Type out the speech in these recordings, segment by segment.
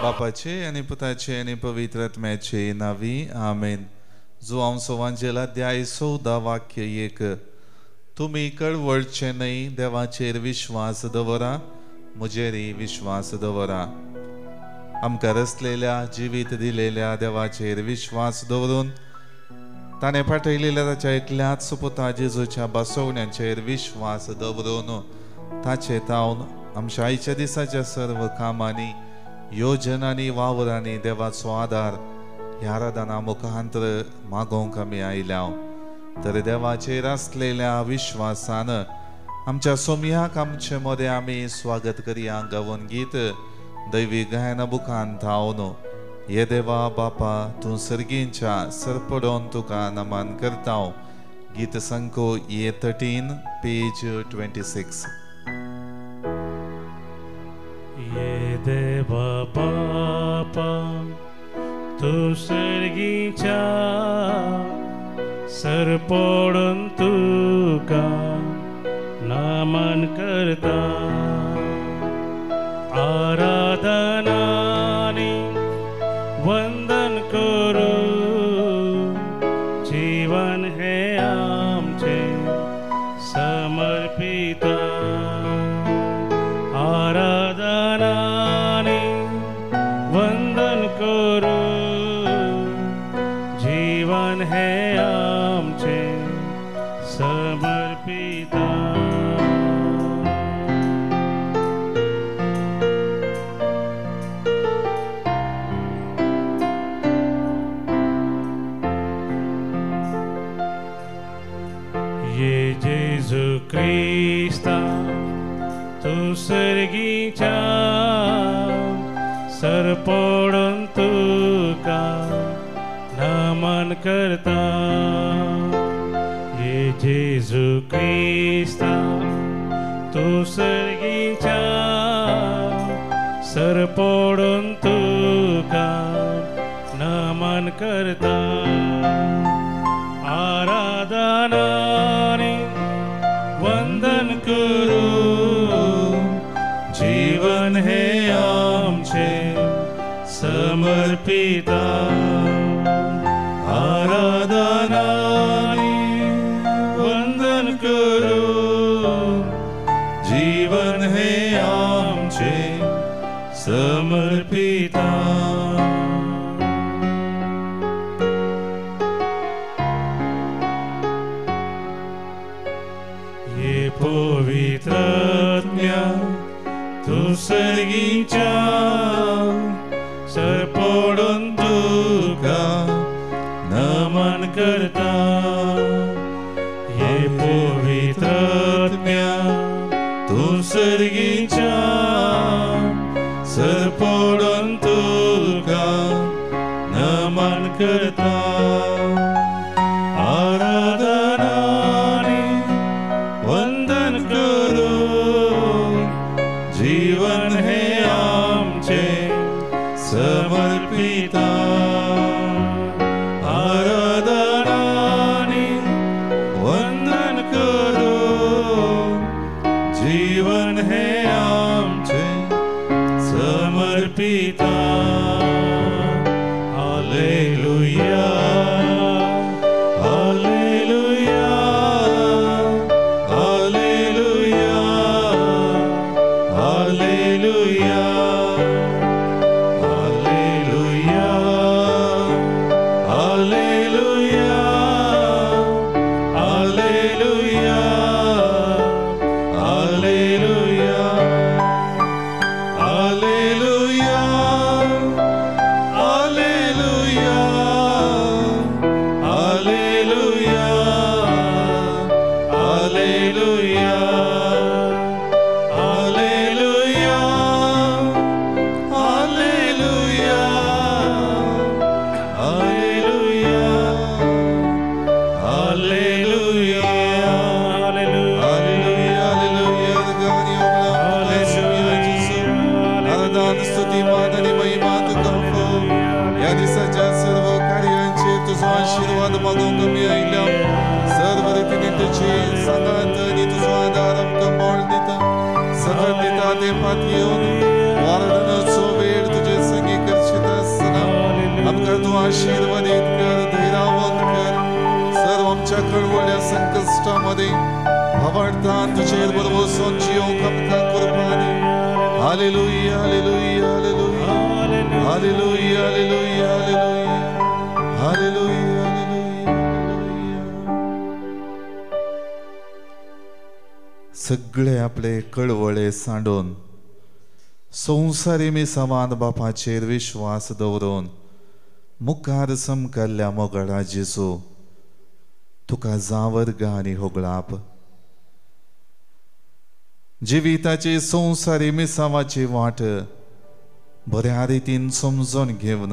बापाचे आणि पुताचे आणि पवित्र आत्म्याचे नावी आमेन. जो हांव सवांजेला अध्याय 14 वाक्य 1. तुम्ही कळवळचे नाही, देवाचेर विश्वास दवरा, मुजेरी विश्वास दवरा. आमकां रचलेल्या जिवीत दिलेल्या देवाचेर विश्वास दवरून ताणें पाठयलेल्या ताच्या एकल्याच सुपुता जेजूच्या बसवण्यांचेर विश्वास दवरून ताचे तावन आमच्या आयच्या दिसाच्या सर्व कामांनी योजनांनी वावरांनी देवाचो आदार ह्या आराधना मुखांतर मागोवंक आमी आयल्या. तर देवाचेर आसलेल्या विश्वासान आमच्या सोमयाक आमचे मोदे आमी स्वागत करया गावन गीत दैवी गायना बुकान थावन. ये देवा बापा तूं सर्गींच्या सरपडोन तुका नमन करता. गीत संको ये 13 पेज 26. ये देवा बापा तू सर्गीच्या सरपडोन तुका नमन करता. आराधनानी वंदन करू, जीवन हे आमचे समर्पिता. आराधनानी वंदन करू, जीवन हे आमचे समर्पिता. ये जेजू क्रिस्ता तू सर्गीच्या सरपडोन तुका नमन करता. ये जेजू क्रिस्ता तू सर्गीच्या सरपडोन तुका नमन करता. आराधनानी वंदन करू, जीवन हे आमचे समर्पिता. आराधनानी वंदन करू, जीवन हे आमचे समर्पिता. ये पवित्र आत्म्या तू सर्गीच्या सरपडोन तुका नमन करता. ये पवित्र आत्म्या तू सर्गीच्या सरपडोन तुका नमन करता. आराधनानी वंदन करू, जीवन हे आमचे समर्पिता. आराधनानी वंदन करू, जीवन हे आमचे समर्पिता. हालेलुया हालेलुया हालेलुया हालेलुया हालेलुया हालेलुया हालेलुया हालेलुया हालेलुया पात येऊन वारडण्याचो वेळ तुझे संगी कर, तू आशीर्वादित कर, धैर्यवान कर. सर्व आमच्या कळवळ्या संकष्टामध्ये भावार्थान तुझे बरोबर बसून जीव आमकां कृपा दी. हालेलुया हालेलुया हालेलुया हालेलुया हालेलुया हालेलुया हालेलुया हालेलुया. सगळे आपले कळवळे सांडून संवसारी मिसावान बापाचेर विश्वास दवरून मुखार समकल्ल्या मोगळा जेजू तुका जावर्ग आनी होगळाप. जिविताची संवसारी मिसावाची वाट बऱ्या रितीन समजून घेवन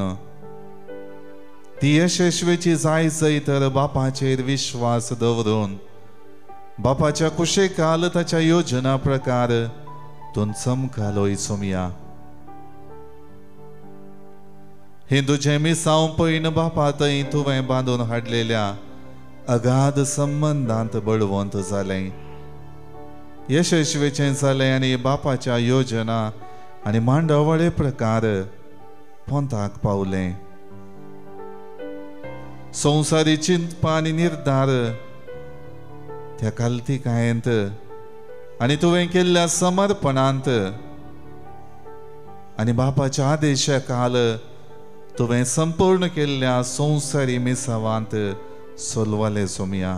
ती यशस्वीची जाय तर बापाचेर विश्वास दवरून बापाच्या कुशेकाल ताच्या योजना प्रकार तून समकालोय सोमया. हे तुझे मिसाव पैन बापा थंय तुवें बांदून हाडलेल्या अगाध संबंधांत बळवंत जालें, यशस्वीचें जालें आनी बापाच्या योजना आनी मांडावळे प्रकार पोंताक पावले. संवसारी चिंतपा आनी निर्धार त्या काल्तिकायेंत आनी तुवें केल्ल्या समर्पणांत आनी बापाच्या आदेशा काल तुवें संपूर्ण केल्ल्या संवसारी मिसावांत सोलवाले सोमया.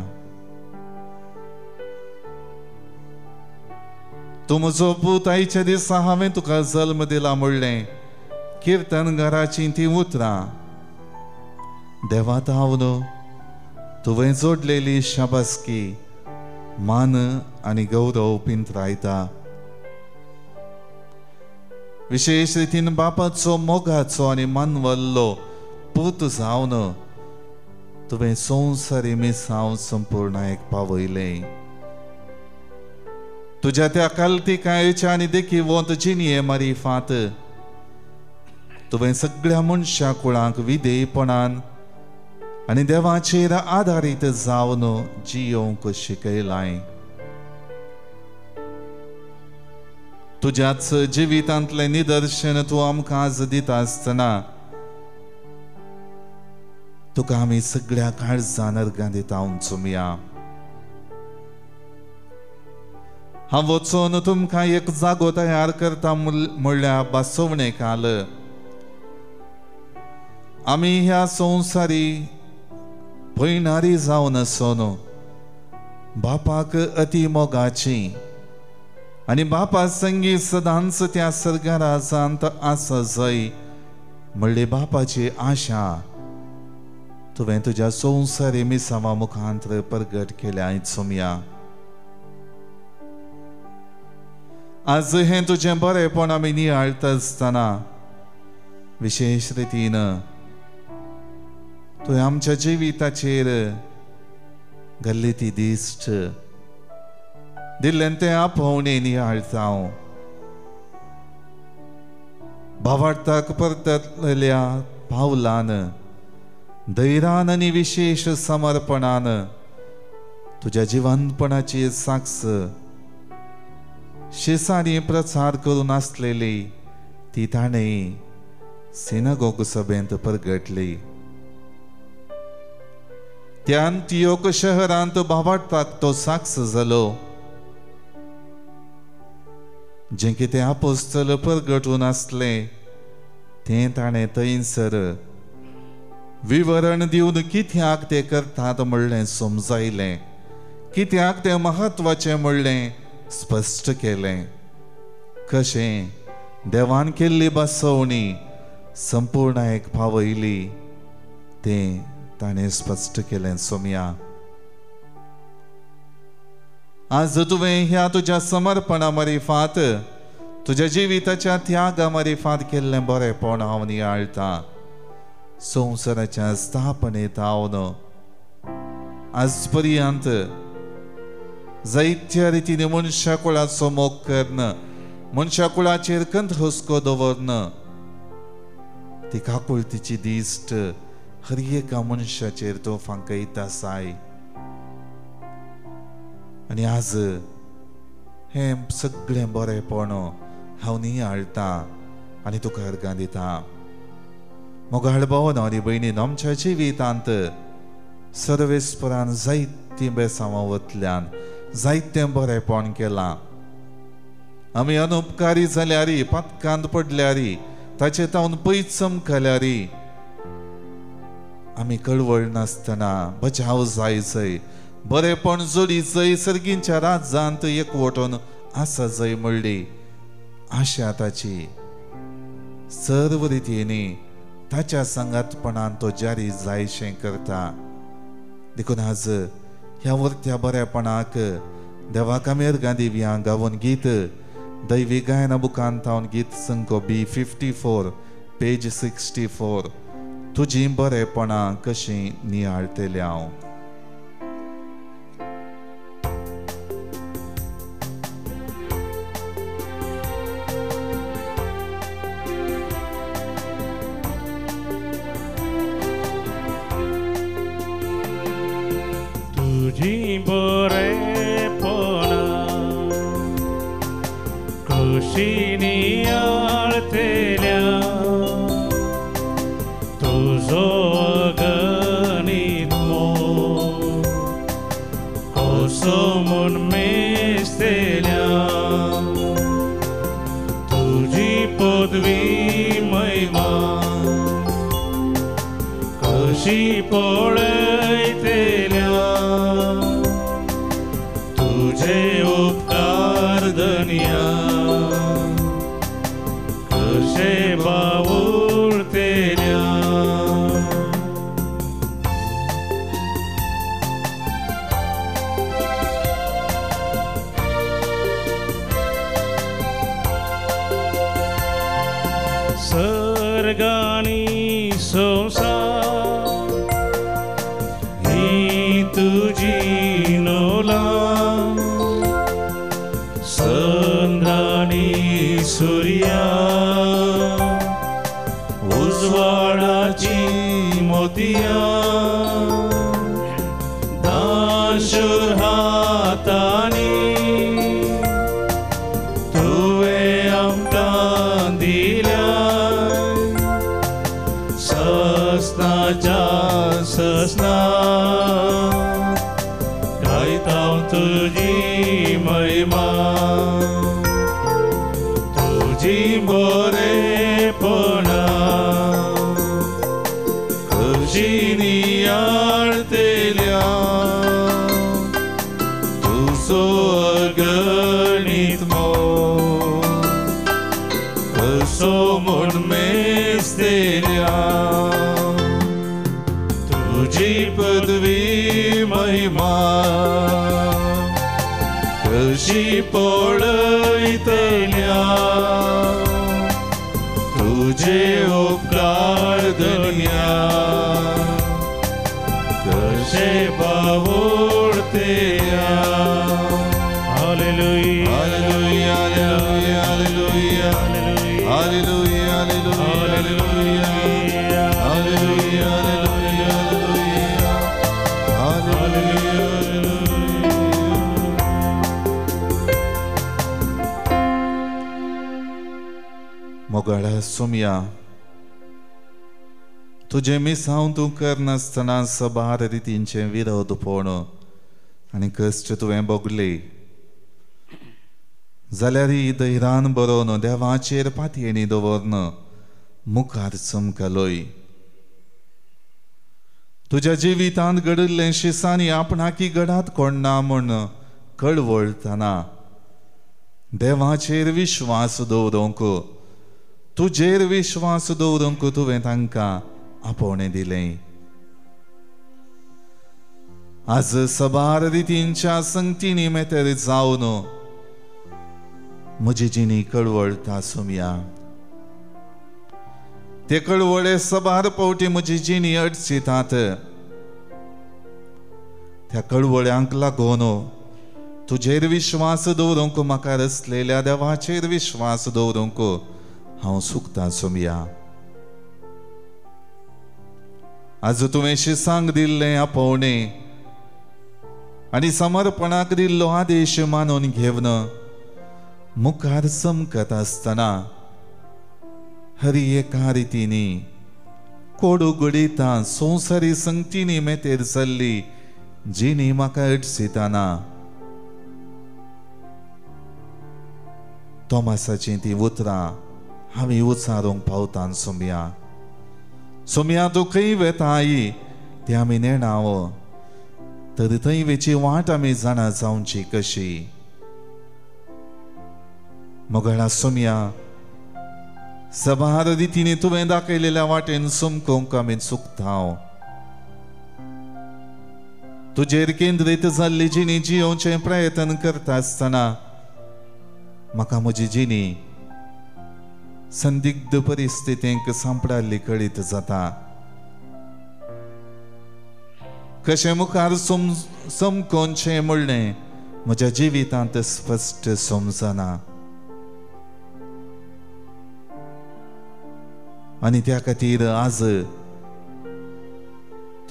तू म्हजो पूत आयच्या दिसा हांवें तुका जल्म दिला म्हणलें किर्तनगाराची ती उतरां देवात हांव न्हू तुवें जोडलेली शाबासकी मान आनी गौरव पिंतरायता. विशेष रितीन बापाचो मोगाचो आनी मानवल्लो पूत जावन तुवें संवसारी मिसांव संपूर्णायक पावयलें. तुज्या त्या काल्तिकायेच्या आनी देखीवंत जिणये मारिफांत तुवें सगळ्या मनशा कुळांक विधेयपणान आनी देवाचेर आदारीत जावन जियोंक शिकयलां. तुज्याच जिवितांतलें निदर्शन तूं आमकां आज दिता आसतना तुका आमी सगळ्या काळजान अर्गां दिता उंचुमया. हांव वचून तुमकां एक जागो तयार करता म्हणल्या बासवणे काल आमी ह्या संवसारी भयणारी जावन आसून बापाक अति मोगाची आनी बापा संगी सदांच त्या सर्गराजांत आसा जय म्हणली बापाची आशा तुवें तुज्या संवसारी मिसावा मुखांतर प्रगट केल्या आयज सोमया. आज हें तुजें बरेंपण आमी नियाळटा आसतना विशेष रितीन तुवें आमच्या जिविताचेर घाल्ली ती दिश्ट दिल्लें तें आपोवणें नियाळटा हांव. भावार्थाक परतलेल्या पावलान धैर्यान आनी विशेष समर्पणान तुज्या जिवंतपणाची साक्ष शिसांनी प्रचार करून आसलेली ती ताणें सिनागोग सभेंत प्रगटली. त्या अंतियोक शहरांत भावार्थाक तो साक्ष जालो. जें कितें आपोस्तल प्रगटून आसलें तें ताणें थंयसर विवरण दिवन कित्याक तें करतात म्हणलें समजायलें, कित्याक तें म्हत्वाचें म्हणलें स्पश्ट केलें. कशें देवान केल्ली बसवणी संपूर्णायक पावयली तें ताणें स्पश्ट केलें सोमया. आज तुवें ह्या तुज्या समर्पणा मारिफात तुज्या जिविताच्या त्यागा मारिफात केल्लें बरेंपण हांव नियाळटा. संवसाराच्या स्थापनेत हांव आज पर्यंत जायत्या रितीन मनशा कुळाचो मोग करन मनशा कुळाचेर कंठ हुस्को दवरन ती काकुळतीची दिश्ट हर एका मनशाचेर तो फांकयता साय. आनी आज हें सगळें बरेंपण हांव नियाळटा आनी तुका अर्गां दिता. मोगाळ भावनारी भयणीन आमच्या जिवितांत सर्वेस्परान जायतीं बेसांवां वतल्यान जायतें बरेंपण केलां. आमी अनुपकारी जाल्यारी, पातकांत पडल्यारी, ताचे तावन पयस चमकल्यारी आमी कळवळ नासतना बचाव जायचंय, बरेपण जोडीचंय, सर्गींच्या राज्यांत एकवटून आसा जंय म्हणली आशा ताची सर्व रितींनी ताच्या संगातपणान तो जारी जायशें करता. देखून आज ह्या वर्त्या बरेपणाक देवाक आमी अर्गां दिवया. गावून गीत दैवी गायना बुकांत हांव गीत संको B54 पेज 64 तुजी बरेपणां कशीं नियाळटलीं हांव. तुझी बरेपणां कशीं नियाळटल्या, तुजो अगणित मोग कसो म्हूण मेजतल्या. तुजी पदवी महिमा कशी पळयतल्या, तुझे उपकार धन्या कशे बावुरतल्या. सर्गानी संसार ही तुझी नोला, चंद्रानी सूर्या उजवाडाची मोतिया, दाशूर हातांनी तुवें आमकां दिल्या. ससनाच्या ससना गायता तुझी महिमा. तुझी बरेपणां कशीं नियाळटल्या, तुजो अगणित मोग कसो म्हूण मेजतल्या. तुझी पदवी महिमा कशी पळयतल्या, तुझे उपकार धन्या कशे बावुरतल्या. हालेलुया हालेलुया हालेलुया हालेलुया हालेलुया हालेलुया हालेलुया हालेलुया. मोगाळा सुमया, तुझे मिसांव तूं करनासतना सबार रितींचे विरोधपण आनी कश्ट तुवें भोगले जाल्यार ही धैर्यान बरोवन देवाचेर पातयेणी दवरन मुखार चमकलोय. तुज्या जिवितांत घडिल्लें शिसांनी आपणाकी घडात कोणना म्हूण कळवळतना देवाचेर विश्वास दवरूंक, तुजेर विश्वास दवरूंक तुवें तांकां आपोवणें दिलें. आज सबार रितींच्या संगतींनी मेतेर जावन म्हजी जिणी कळवळटा सुमया. ते कळवळे सबार पावटी म्हजी जिणी अडचितात. त्या कळवळ्यांक लागून तुजेर विश्वास दवरूंक, म्हाका रचलेल्या देवाचेर विश्वास दवरूंक हांव सुखता सुमया. आज तुवें शिसांक दिल्लें आपोवणें आनी समर्पणाक दिल्लो आदेश मानून घेवन मुखार चमकत आसतना हरी एका रितींनी कोडू गुडिता संवसारी संगतीनी मेतेर चल्ली जिनी म्हाका अडसिताना तोमासाची ती उतरां हांवें उचारूंक पावतां सोम्या तूं खंय वेता आई ती आमी नेणाव तर थंय वेची वाट आमी जाणा जावची कशी मोगळा सोम्या सभार रितीने तुवें दाखयलेल्या वाटेन सुमकोंक आमी चुकतांव तुजेर केंद्रीत जाल्ली जिणी जियोवचे प्रयत्न करता आसतना म्हाका म्हजी जिणी संदिग्ध परिस्थितींक सांपडाल्ली कळीत जाता कशें मुखार समकोवचें म्हणलें म्हज्या जिवितांत स्पश्ट समजना आनी त्या खातीर आज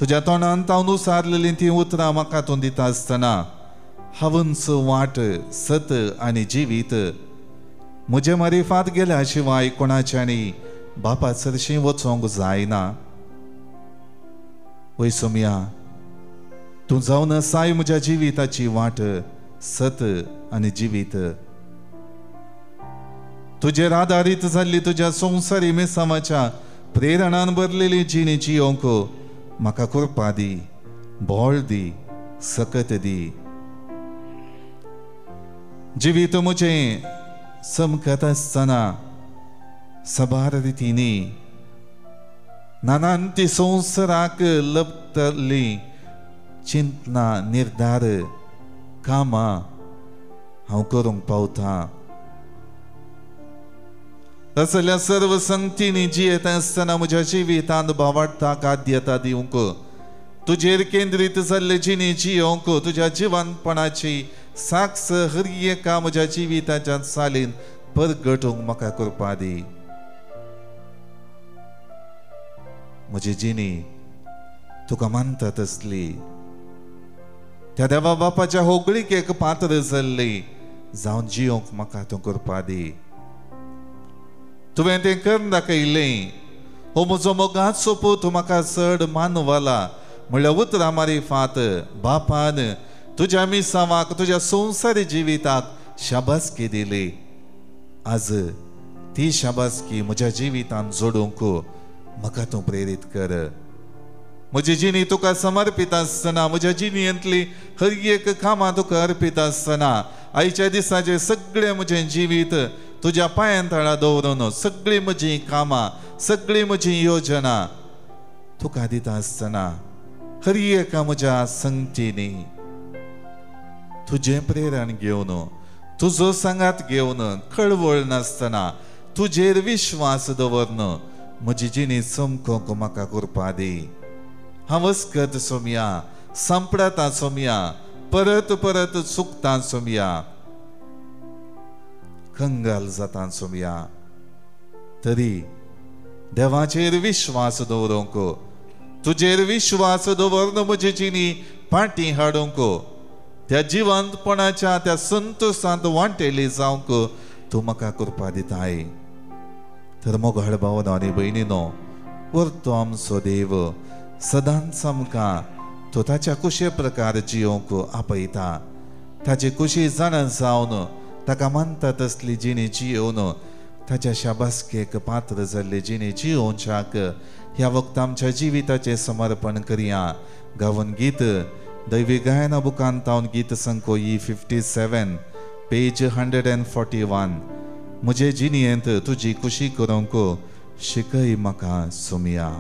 तुज्या तोंडांत हांव उसारलेलीं ती उतरां म्हाका तूं दिता आसतना हवंच वाट सत आनी जिवीत म्हजे मारिफात गेल्या शिवाय कोणाच्यानी बापा चरशीं वचोंक जायना वय सोम्या तूं जावन आसाय म्हज्या जिविताची वाट सत आनी जिवीत तुजेर आदारीत जाल्ली तुज्या संवसारी मेसावाच्या प्रेरणान भरलेली जिणी जियोंक म्हाका कृपा दी बोळ दी सकत दी जिवीत म्हजें समकत आसतना सबार रितींनी नानांती संवसाराक लपतली चिंतना निर्धार कामां हांव करूंक पावतां तसल्या सर्व संगतींनी जियेता आसतना म्हज्या जिवितांत भावार्थाक आद्यता दिवंक तुजेर केंद्रीत जाल्ले जिणी जियोंक तुज्या जिवंतपणाची साक्ष हर एका म्हज्या जिविताच्या चालीन परगटूंक म्हाका कृपा दी म्हजी जिणी तुका मानता तसली त्या देवा बापाच्या होगळीकेक पात्र जाल्ली जावन जियोंक म्हाका तूं कृपा दी तुवें तें करून दाखयलें हो म्हजो मोगाचो पूत म्हाका चड मानवाला म्हणल्यार उतरां मारिफात बापान तुज्या मिसावाक तुज्या संवसारी जिविताक शाबासकी दिली आज ती शाबासकी म्हज्या जिवितांत जोडूंक म्हाका तूं प्रेरीत कर म्हजी जिणी तुका समर्पित आसतना म्हज्या जिणयेंतली हर एक कामां तुका अर्पीत आसतना आयच्या दिसाचें सगळें म्हजें जिवीत तुज्या पांयांतळा दवरून सगळीं म्हजी कामां सगळीं म्हजी योजना तुका दिता आसतना हर एका म्हज्या संगतींनी तुजें प्रेरण घेवन तुजो सांगात घेवन कळवळ नासतना तुजेर विश्वास दवरून म्हजी जिणी समकोंक म्हाका कृपा दी हांव वस्कत सोम्या संपडता सोम्या परत परत चुकता सोम्या कंगाल जाता सोम्या तरी देवाचेर विश्वास दवरूंक तुजेर विश्वास दवरून म्हजी जिणी फाटीं हाडूंक त्या जिवंतपणाच्या त्या संतोषांत वांटेली जावंक तूं म्हाका कृपा दिताय तर मोगाळ भावनो आनी भयणीनो परतो आमचो देव सदांच आमकां तो ताच्या कुशे प्रकार जियोंक आपयता ताची कुशी जाण जावन ताका मानता तसली जिणी जियोवन ताच्या शाबासकेक पात्र जाल्ली जिणी जियोवच्याक ह्या वक्त आमच्या जिविताचें समर्पण करया गावन गीत दैवी गायना बुकांत हांव गीत संकोई 57 पेज 141 म्हजे जिणयेंत तुजी कुशी करूंक शिकय म्हाका सोम्या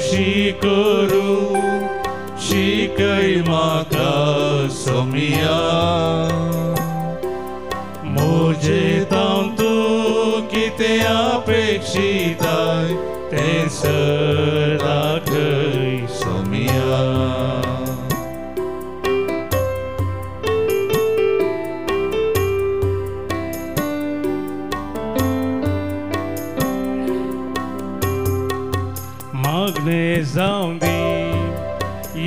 खुशी करूं शिकय म्हाका सोमिया म्हजें तूं कितें अपेक्षिताय तें दाखय सोमिया मागणे जावं दी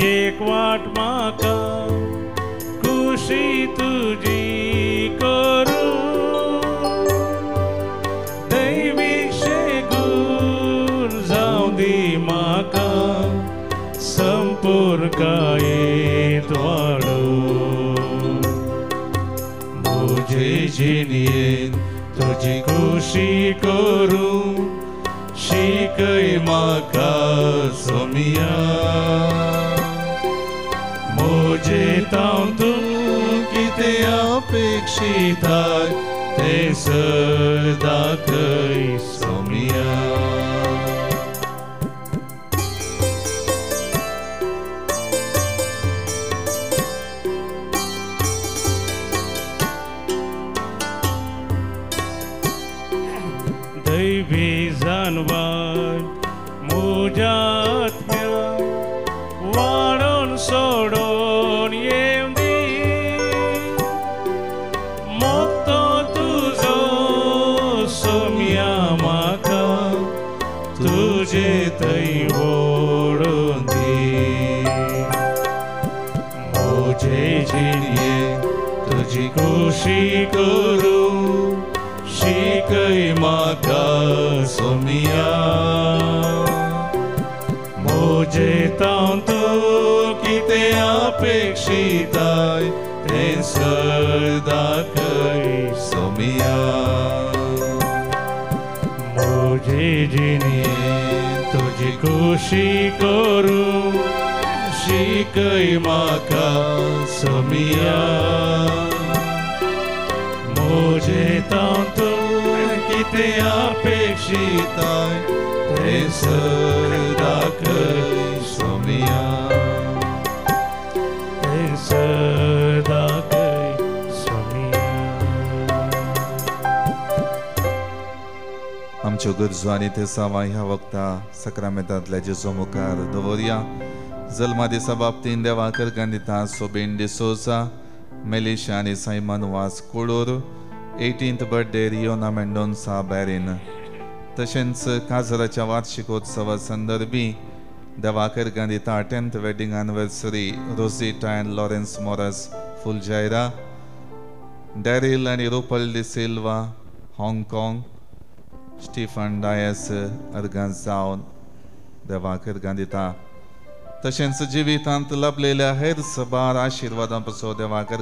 एक वाट म्हाका खुशी तुजी करूं दैवीक शेगून जावं दी म्हाका संपर्कायेंत वाडूं म्हजे जिणेंत तुजी खुशी करूं शिकय म्हाका सोमिया म्हजें तूं कितें अपेक्षिताय तें दाखय सोमिया दैवी जानवार म्हज्या आत्म्या वाडोवन सोडोन येवं दी मोगतो तुजो सोम्या म्हाका तुजे थंय ओडून दी म्हजे जिणेंत तुजी खुशी करूं शिकय म्हाका सोमिया म्हजें तूं कितें अपेक्षिताय तें दाखय सोमिया म्हजे जिणेंत तुजी खुशी करूं शिकय म्हाका सोमिया म्हजें तूं कितें अपेक्षिताय तें दाखय सोमिया तें दाखय सोमिया आमच्यो गरजो आनी ते सावा ह्या वक्ता सक्रामेंतांतल्या जेजू मुखार दवरया जल्मा दिसा बाबतीन देवाकर गांदिता सोबीन डिसोजा मेलिशा आनी सायमन वास Kodur 18th birthday Riyona Mendonca बॅरीन तशेंच काजराच्या वार्षिकोत्सवा संदर्भी देवाकर गांदिता 10th wedding anniversary Rosita and Lawrence Moras फुलजायरा डॅरिल आनी रुपल डी सिल्वा हाँगकाँग स्टीफन डायस अर्गांत जावन देवाकर गांदिता तशेंच जिवितांत लाभलेल्या हेर सबार आशिर्वादां पासो देवाकर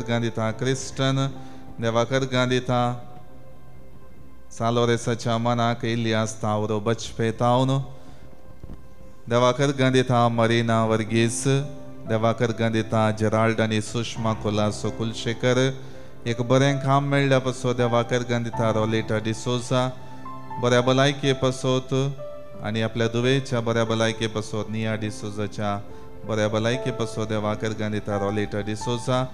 गांदिता क्रिस्टन देवाकर गांदिता सालोरेसाच्या मनाक इलियास तावरो बचपेतावन देवाकर गांदिता मरीना वर्गीस देवाकर गांदिता जेराल्ड आनी सुषमा कोलासो कुलशेकर एक बरें काम मेळ्ळ्या पासो देवाकर गांदिता रोलेटा डिसोजा बऱ्या भलायके पासोत आनी आपल्या दुवेच्या बऱ्या भलायके पासोत निया डिसोजाच्या बऱ्या भलायके पासो देवाकर गांदिता रोलेटा डिसोजा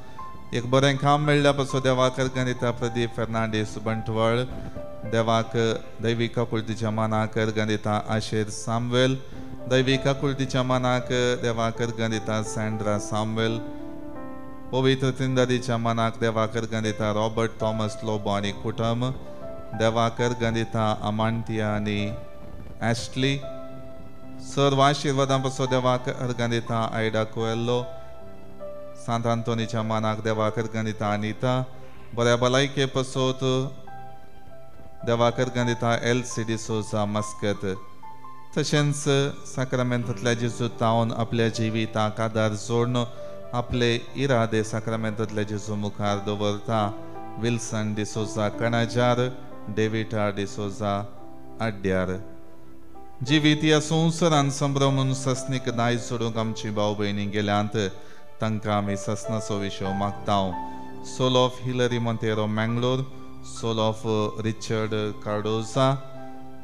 एक बरें काम मेळ्ळ्या पासो देवाकर गांदिता प्रदीप फेर्नांडीस बंटवळ देवाक दैविक आकुलतीच्या मानाक गांदिता आशेर सामवेल दैविक आकुलतीच्या मानाक देवाकर गांदिता सँड्रा सामवेल पवित्र त्रिंदादीच्या मानाक देवाकर गांदिता रॉबर्ट थॉमस लोबो आनी कुटुंब देवाकर गांदिता अमांतिया आनी ॲस्टली सर्व आशिर्वादां पासो देवाकर गांदिता आयडा कोएल्लो सांत आंतोनीच्या मानाक देवाकर गांदिता अनिता बऱ्या भलायके पासोत देवाकर गांदिता एल.सी. डिसोजा मस्कत तशेंच साक्रामेंतांतल्या जेजू तावन आपल्या जिविताक आदार जोडून आपले इरादे साक्रामेंतांतल्या जेजू मुखार दवरता विल्सन डिसोजा कणाजार डेविटा डिसोजा आड्ड्यार जिवीत ह्या संवसारान संभ्रमून ससनीक दायज सोडूंक आमची भाव भयणी गेल्यांत तांकां आमी ससनाचो विशय मागता soul of Hilary Monteiro Mangalore soul of Richard Cardozo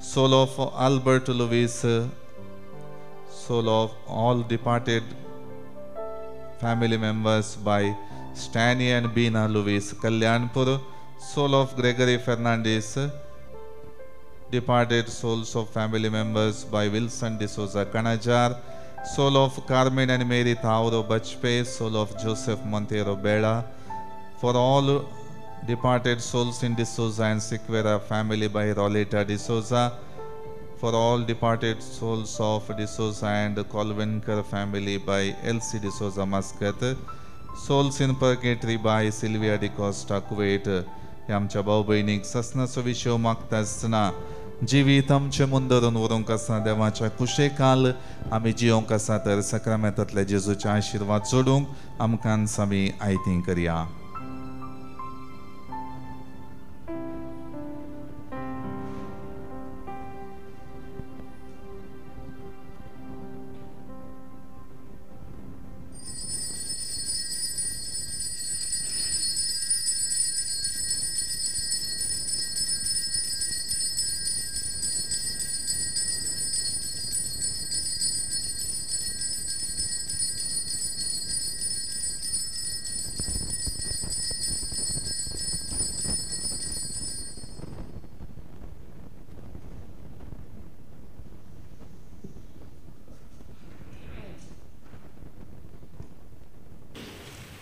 soul of Albert Lewis, soul of all departed family members by Stanley and Bina Lewis, Kalyanpur, soul of Gregory Fernandez, departed souls of family members by Wilson D'Souza Kanajar, soul of Carmen and Mary Tauro Bachpe, soul of Joseph Montero Bela, for all departed souls in D'Souza and Siqueira family by Roleta D'Souza, for all departed souls of D'Souza and Colvinkar family by Elsie D'Souza Muscat, souls in purgatory by Sylvia de Costa Kuwait. ह्या आमच्या भाऊ बहिणीक ससनाचो विशय मागता आसतना जिवीत आमचे मुंदरून व्हरूंक आसा देवाच्या कुशेकाल आमी जियोंक आसा तर सक्रामेंतांतले जेजूचे आशिर्वाद जोडूंक आमकां आमी आयतीं करया.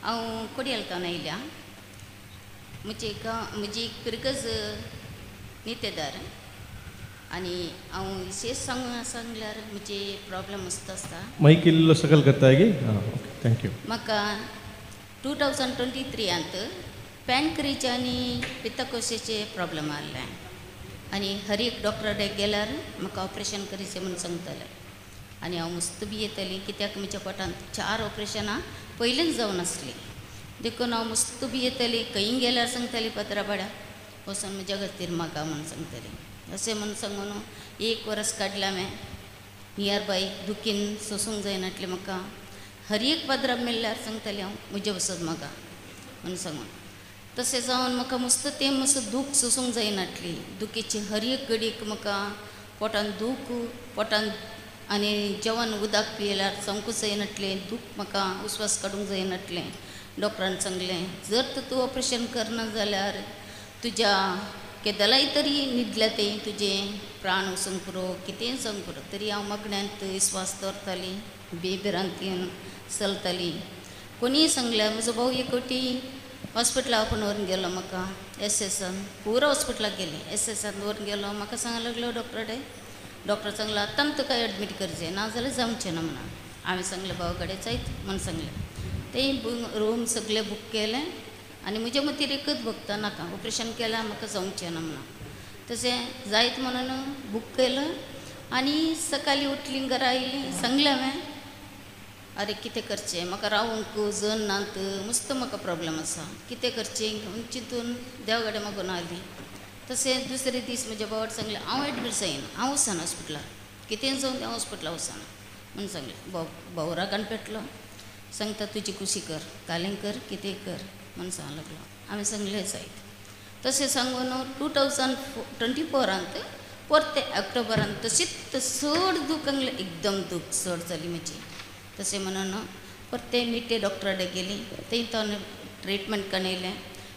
हांव कोडयालकान आयल्या म्हजी पिरगज नितेदार आनी हांव विशेश सांगल्यार म्हजे प्रॉब्लम आसता माईक इल्लो सकल करता गे थँक्यू. म्हाका 2023 पॅनक्रिज आनी पित्तकोशाचे प्रॉब्लम आसले आनी हर एक डॉक्टराडे गेल्यार म्हाका ऑपरेशन करीचें म्हूण सांगताले आनी हांव मस्त बी येताली कित्याक म्हज्या पोटांत 4 ऑपरेशनां पयलींच जावन आसली देखून हांव मस्त बी येताली खंय गेल्यार सांगताली पत्राबाड्या वचून म्हज्या खातीर मागा म्हूण सांगताली. अशें म्हूण सांगून 1 वर्स काडलें हांवें नियर बाय दुखीन सोसूंक जायनाटलें म्हाका हर एक पदरां मेळ्ळ्यार सांगताली हांव म्हजे वचत मागा म्हूण सांगून. तशें जावन म्हाका मस्त तें मस्त दूख सोसूंक जायनाटली दुखीची हर एक घडीक म्हाका पोटान दूख पोटान आनी जेवण उदक पियेल्यार समकूच जायनाटलें दूख म्हाका उस्वास काडूंक जायनाटलें. डॉक्टरान सांगलें जर तूं ऑपरेशन करना जाल्यार तुज्या केदलाय तरी न्हिदल्या तें तुजें प्राण वचूंक पुरो कितेंय जावंक पुरो तरी हांव मागण्यांत विस्वास दवरताली बेबिरांतीन चलताली. कोणीय सांगल्यार म्हजो भाऊ एक फावटी हॉस्पिटला आपूण व्हरून गेलो म्हाका एसएसान पुरो हॉस्पिटलाक गेलें एसएसान व्हरून गेलो म्हाका सांगूंक लागलो डॉक्टर सांगलो आतां तुका एडमीट करचें ना जाल्यार जावचें ना म्हणून. हांवें सांगलें भावा कडेन जायत म्हूण सांगलें तें रूम सगळें बूक केलें आनी म्हज्या मतीर एकच भोगता नाका ऑपरेशन केल्यार म्हाका जावचें ना म्हणून. तशें जायत म्हणून बूक केलं आनी सकाळीं उठलीं घरा आयलीं सांगलें हांवें अरे कितें करचें म्हाका रावूंक जण नात मस्त म्हाका प्रॉब्लेम आसा कितें करचें म्हणून चिंतून देवा कडेन मागून आयलीं. तशें दुसरे दीस म्हज्या भावाक सांगलें हांव एडमीट जायना हांव वचना हॉस्पिटलार कितें जावन हांव हॉस्पिटलार वचना म्हूण सांगलें. भाव रागान पेटलो सांगता तुजी खुशी कर कालें कर कितें कर म्हूण सांगूंक लागलो. हांवें सांगलें जायत तशें सांगून 2024 परतें ऑक्टोबरान तशीच चड दूख आसलें एकदम दूख चड जाली म्हजी. तशें म्हणून परतें मिटे डॉक्टराडे गेली थंय तो ट्रिटमेंट कणयलें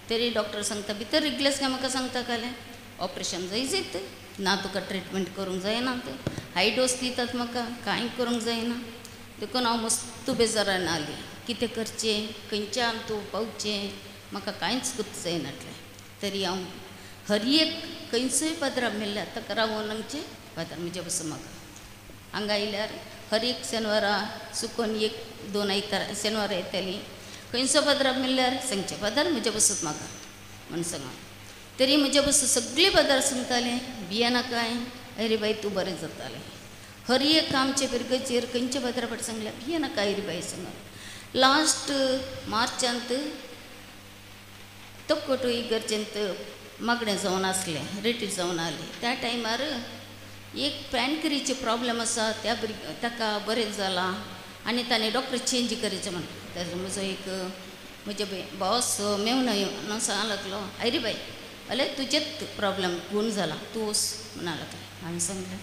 तरी डॉक्टर सांगता भितर रिग्लेस काय म्हाका सांगता कालें ऑपरेशन जायत ना तुका ट्रिटमेंट करूंक जायना हाय डोस दितात म्हाका कांय करूंक जायना. देखून हांव मस्त बेजारान आली कितें करचें खंयच्यान तूं पावचें म्हाका कांयच करूंक जायनाटलें. तरी हांव हर एक खंयचोय पदरां मेळ्ळ्यार ताका रावून हांगचें पदर म्हजे बसून म्हाका हांगा आयल्यार हर एक शेनवारा चुकोन 1-2 आयतार शेनवारा येतालीं खंयचो पदरां मेळ्ळ्यार सांगचें पदर म्हजे बसूत म्हाका म्हूण सांगून. तरी म्हजे बसून सगळीं पदार सांगतालें भियेना काय अरे बाई तूं बरें जातालें. हर एक आमचे पिरगेचेर खंयचे पदरां पड सांगल्यार भियेना काय रे बाई सांगून. लास्ट मार्चांत तोकोटू इगर्जेंत मागणें जावन आसलें रिटीट जावन आसलें त्या टायमार एक पॅनक्रियेचे प्रॉब्लेम आसा ताका बरें जाला आनी ताणें डॉक्टर चेंज करचें म्हणून. तर म्हजो एक म्हजे बॉस मेवना सांगूंक लागलो अरे बाई अले तुजेत प्रॉब्लेम गुण जाला तूं वस म्हणा लागलें. हांवें सांगलें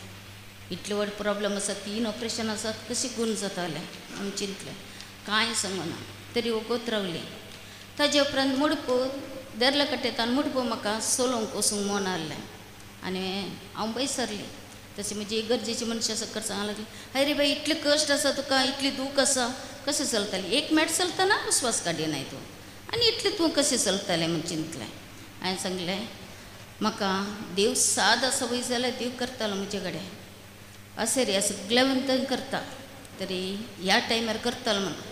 इतले व्हड प्रॉब्लेम आसा 3 ऑपरेशन आसात कशी गुण जाताले आमी चिंतलें कांय सांगना तरी वगत रावली. ताजे उपरांत मुडपू देरले कट्टेतान मुडपू म्हाका सोलोंक वचूंक मन आहलें आनी हांव बैसरली. तशी म्हणजे गरजेची मनशां सकट सांगूंक लागली हाय रे बाई इतले कश्ट आसा तुका इतली दूख आसा कशें चलताली 1 मिनट चलतना उस्वास काडिनाय तूं आनी इतलें तूं कशें चलतालें म्हण चिंतलें. हांवें सांगलें म्हाका देव साद आसा वय जाल्यार देव करतालो म्हजे कडेन अशें रे सगळ्या वंतन करता तरी ह्या टायमार करतालो म्हणून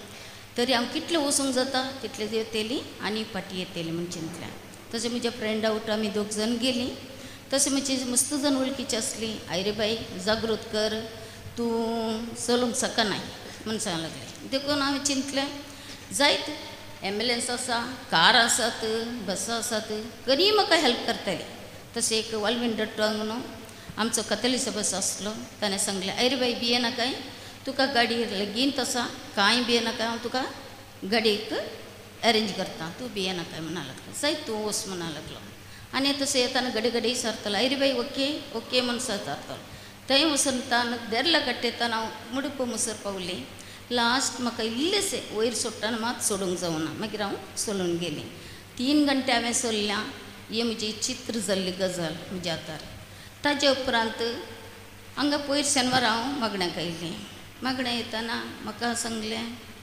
तरी हांव कितलें वचूंक जाता तितलें देंवतली आनी फाटीं येतली म्हण चिंतलें. तशें म्हज्या फ्रेंडा उठ आमी 2 जाण गेलीं. तशें म्हजी मस्त जाण वळखीची आसली आय रे बाई जागृत कर तूं चलोवंक शकनाय म्हण सांगूंक लागलें. देखून हांवें चिंतलें जायत एम्बुलंस आसा कार आसात बसां आसात कधी म्हाका हेल्प करताली. तशें एक वाल्वीन डट्टो म्हणून आमचो कथलिसा बस आसलो ताणें सांगलें आय रे बाई भियेनाकाय तुका गाडी लेगीत आसा कांय भियेनाकाय हांव तुका गाडयेक अरेंज करता तूं भियेनाकाय म्हणा लागलो. जायत तूं वच म्हणा लागलो. आनी तसं येताना घडी सरतालो आय रे बाई ओके ओके म्हणून सरतालो. थंय वसताना देरला कट्टेताना हांव मुडपू मुसर पावली. लास्ट म्हाका इल्लेशें वयर सोडटाना मात सोडूंक जावना मागीर हांव सोलून गेलीं. 3 घंटे हांवें सोल्ल्यां ही म्हजी चित्र जाल्ली गजाल म्हज्या हातार. ताजे उपरांत हांगा पयर शेनवार हांव मागण्याक आयिल्लीं. मागण्या येताना म्हाका सांगलें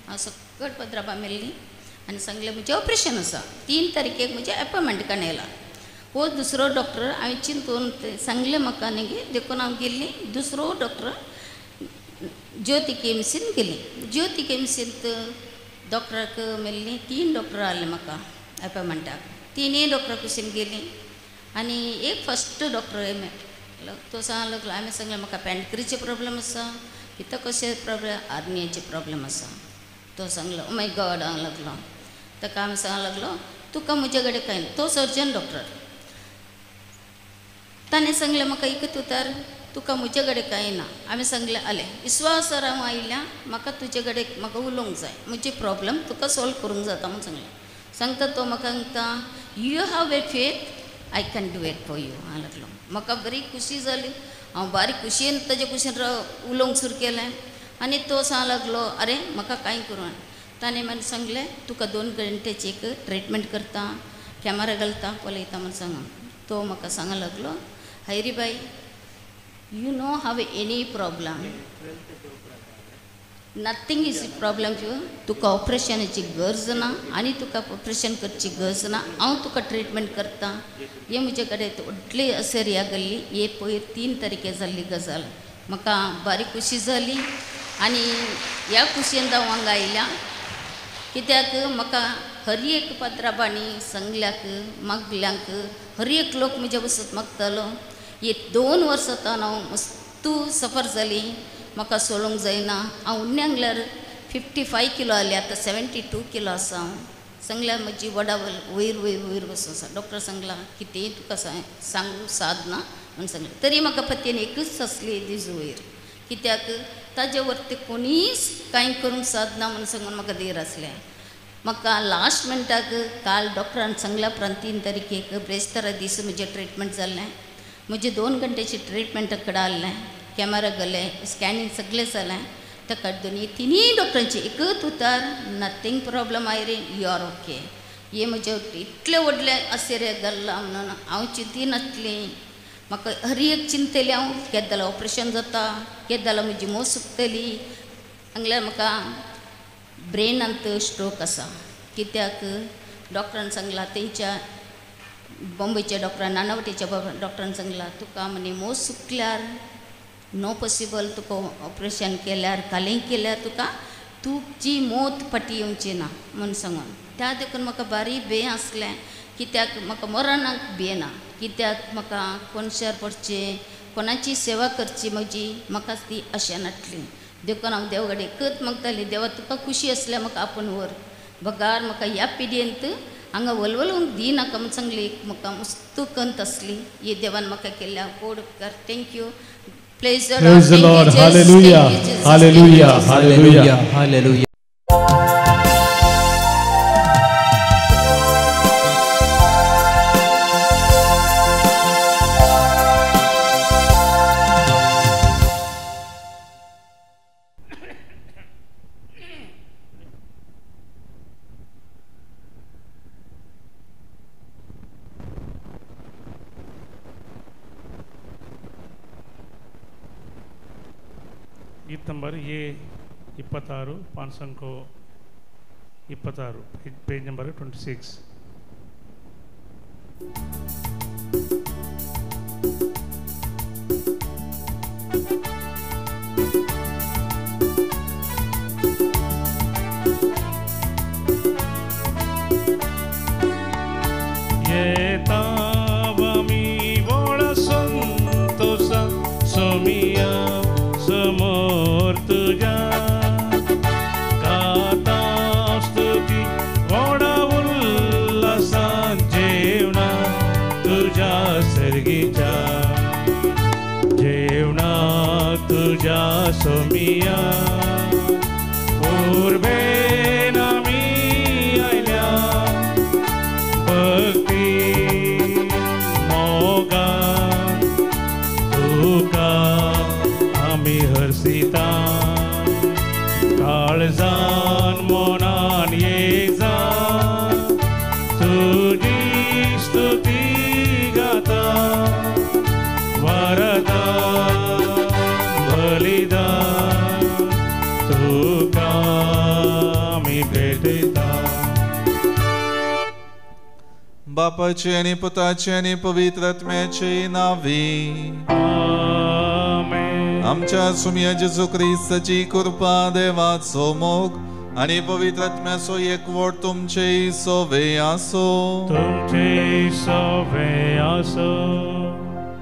हांव सकट पत्राबा मेल्लीं आनी सांगलें म्हजें ऑपरेशन आसा 3 तारखेक म्हजें अपॉयंटमेंट काणयला. हो दुसरो डॉक्टर हांवें चिंतून सांगलें म्हाका न्ही देखून हांव गेल्लीं. दुसरो डॉक्टर ज्योती केमसीन गेली. ज्योती केमसींत डॉक्टराक मेल्लीं 3 डॉक्टर आहले म्हाका अपॉयंटमेंटाक. 3 डॉक्टरा कुशीन गेलीं आनी एक फस्ट डॉक्टर मेळ्ळो. तो सांगूंक लागलो हांवें सांगलें म्हाका पॅनक्रीचे प्रॉब्लेम आसा कितें कशें प्रॉब्लेम आर्नियाचे प्रॉब्लेम आसा. तो सांगलो ओ माय गॉड हांव लागलो. ताका हांवें सांगूंक लागलो तुका म्हजे कडेन कांय ना. तो सर्जन डॉक्टर ताणें सांगलें म्हाका एकत उतार तुका म्हजे कडेन कांय ना. हांवें सांगलें आलें विस्वासार हांव आयल्या म्हाका तुजे कडेन म्हाका उलोवंक जाय म्हजे प्रॉब्लेम तुका सॉल्व करूंक जाता म्हूण सांगलें. सांगता तो म्हाका सांगता you have a faith I can do it for you हांव लागलो. म्हाका बरी खुशी जाली. हांव बारीक खुशयेन ताजे कुशीन उलोवंक सुरू केलें आनी तो सांगूंक लागलो आरे म्हाका कांय करूं. ताणें मागीर सांगलें तुका 2 घंटेची एक ट्रिटमेंट करता कॅमेरा घालता पळयता म्हूण सांगून. तो म्हाका सांगूंक लागलो हाय बाई you know have any problem nothing is a problem for you तुका ऑपरेशनाची गरज ना आनी तुका ऑपरेशन करची गरज ना हांव तुका ट्रिटमेंट करता. हे म्हजे कडेन व्हडली असरिया गेल्ली. हे पयर 3 तारखे जाल्ली गजाल. म्हाका बारी खुशी जाली आनी ह्या खुशयेन हांव हांगा आयल्या कित्याक म्हाका हर एक पत्राबाणी सांगल्याक मागल्यांक हर एक लोक म्हजे बसत मागतालो. हे 2 वर्सां हांव मस्त सफर जाली म्हाका सोडूंक जायना. हांव उण्यांगल्यार 55 किलो आहलें आतां 72 किलो आसा. हांव सांगल्यार म्हजी वडावल वयर वयर वयर वचूं आसा. डॉक्टर सांगला कितेंय तुका सांगूंक साद ना म्हूण सांगलें. तरी म्हाका पत्तेन एकच आसली दीस वयर कित्याक ताजे वरती कोणीच कांय करूंक साद ना म्हूण सांगून म्हाका धीर आसलें. म्हाका लास्ट मिनटाक काल डॉक्टरान सांगल्या उपरांत 3 तारखेक ब्रेस्तारा दीस म्हजें ट्रिटमेंट जाल्लें. म्हजे 2 घंटेची ट्रिटमेंट कडेन आहलें. कॅमेरा घालें स्कॅनिंग सगळें जालें. ताका 3 डॉक्टरांची एकच उतार नथींग प्रॉब्लेम आय रे यू आर ओके. हे म्हजे इतलें व्हडलें आश्चर्य जाल्लां म्हणून हांव चिंती नासली. म्हाका हर एक चिंतली हांव केद जाल्यार ऑपरेशन जाता केद जाल्यार म्हजी मोस सुकतली. सांगल्यार म्हाका ब्रेनांत स्ट्रोक आसा. कित्याक डॉक्टरान सांगलां तेंच्या बॉम्बेच्या डॉक्टरान नानावटीच्या डॉक्टरान सांगलां तुका म्हणे मोस सुकल्यार नो पॉसिबल तुका ऑपरेशन केल्यार कालें केल्यार तुका तुजी मोत फाटी येवची ना म्हूण सांगून. त्या देखून म्हाका बारी भें आसलें कित्याक म्हाका मरणाक भें ना. कित्याक म्हाका कोणशार पडचें कोणाची सेवा करची म्हजी म्हाका ती आशा नासली. देखून हांव देवा कडेन एकच मागताली देवा तुका खुशी आसल्यार म्हाका आपूण व्हर बगार म्हाका ह्या पिड्येंत हांगा वलवलूंक दिनाका म्हूण सांगली. म्हाका मस्त कंत आसली. हे देवान म्हाका केल्या पड उपकार. Thank you. Praise the Lord. Hallelujah. Hallelujah. Hallelujah. Hallelujah. गीत नंबर ये 26 526 पेज नंबर 26. सोमिया पूर्वे नामी आयल्या भक्ती मोगा तुका आमी हरसिता काळजान मोनान येजा तुझी स्तुती गाता वरदा बापाचे आणि पुताचे आणि पवित्र आत्म्याचे नावे आमेन. आमच्या सुमिया जेजू ख्रिस्ताची कृपा देवाचो मोग आणि पवित्र आत्म्याचो एकवट तुमचे सोवे आसो.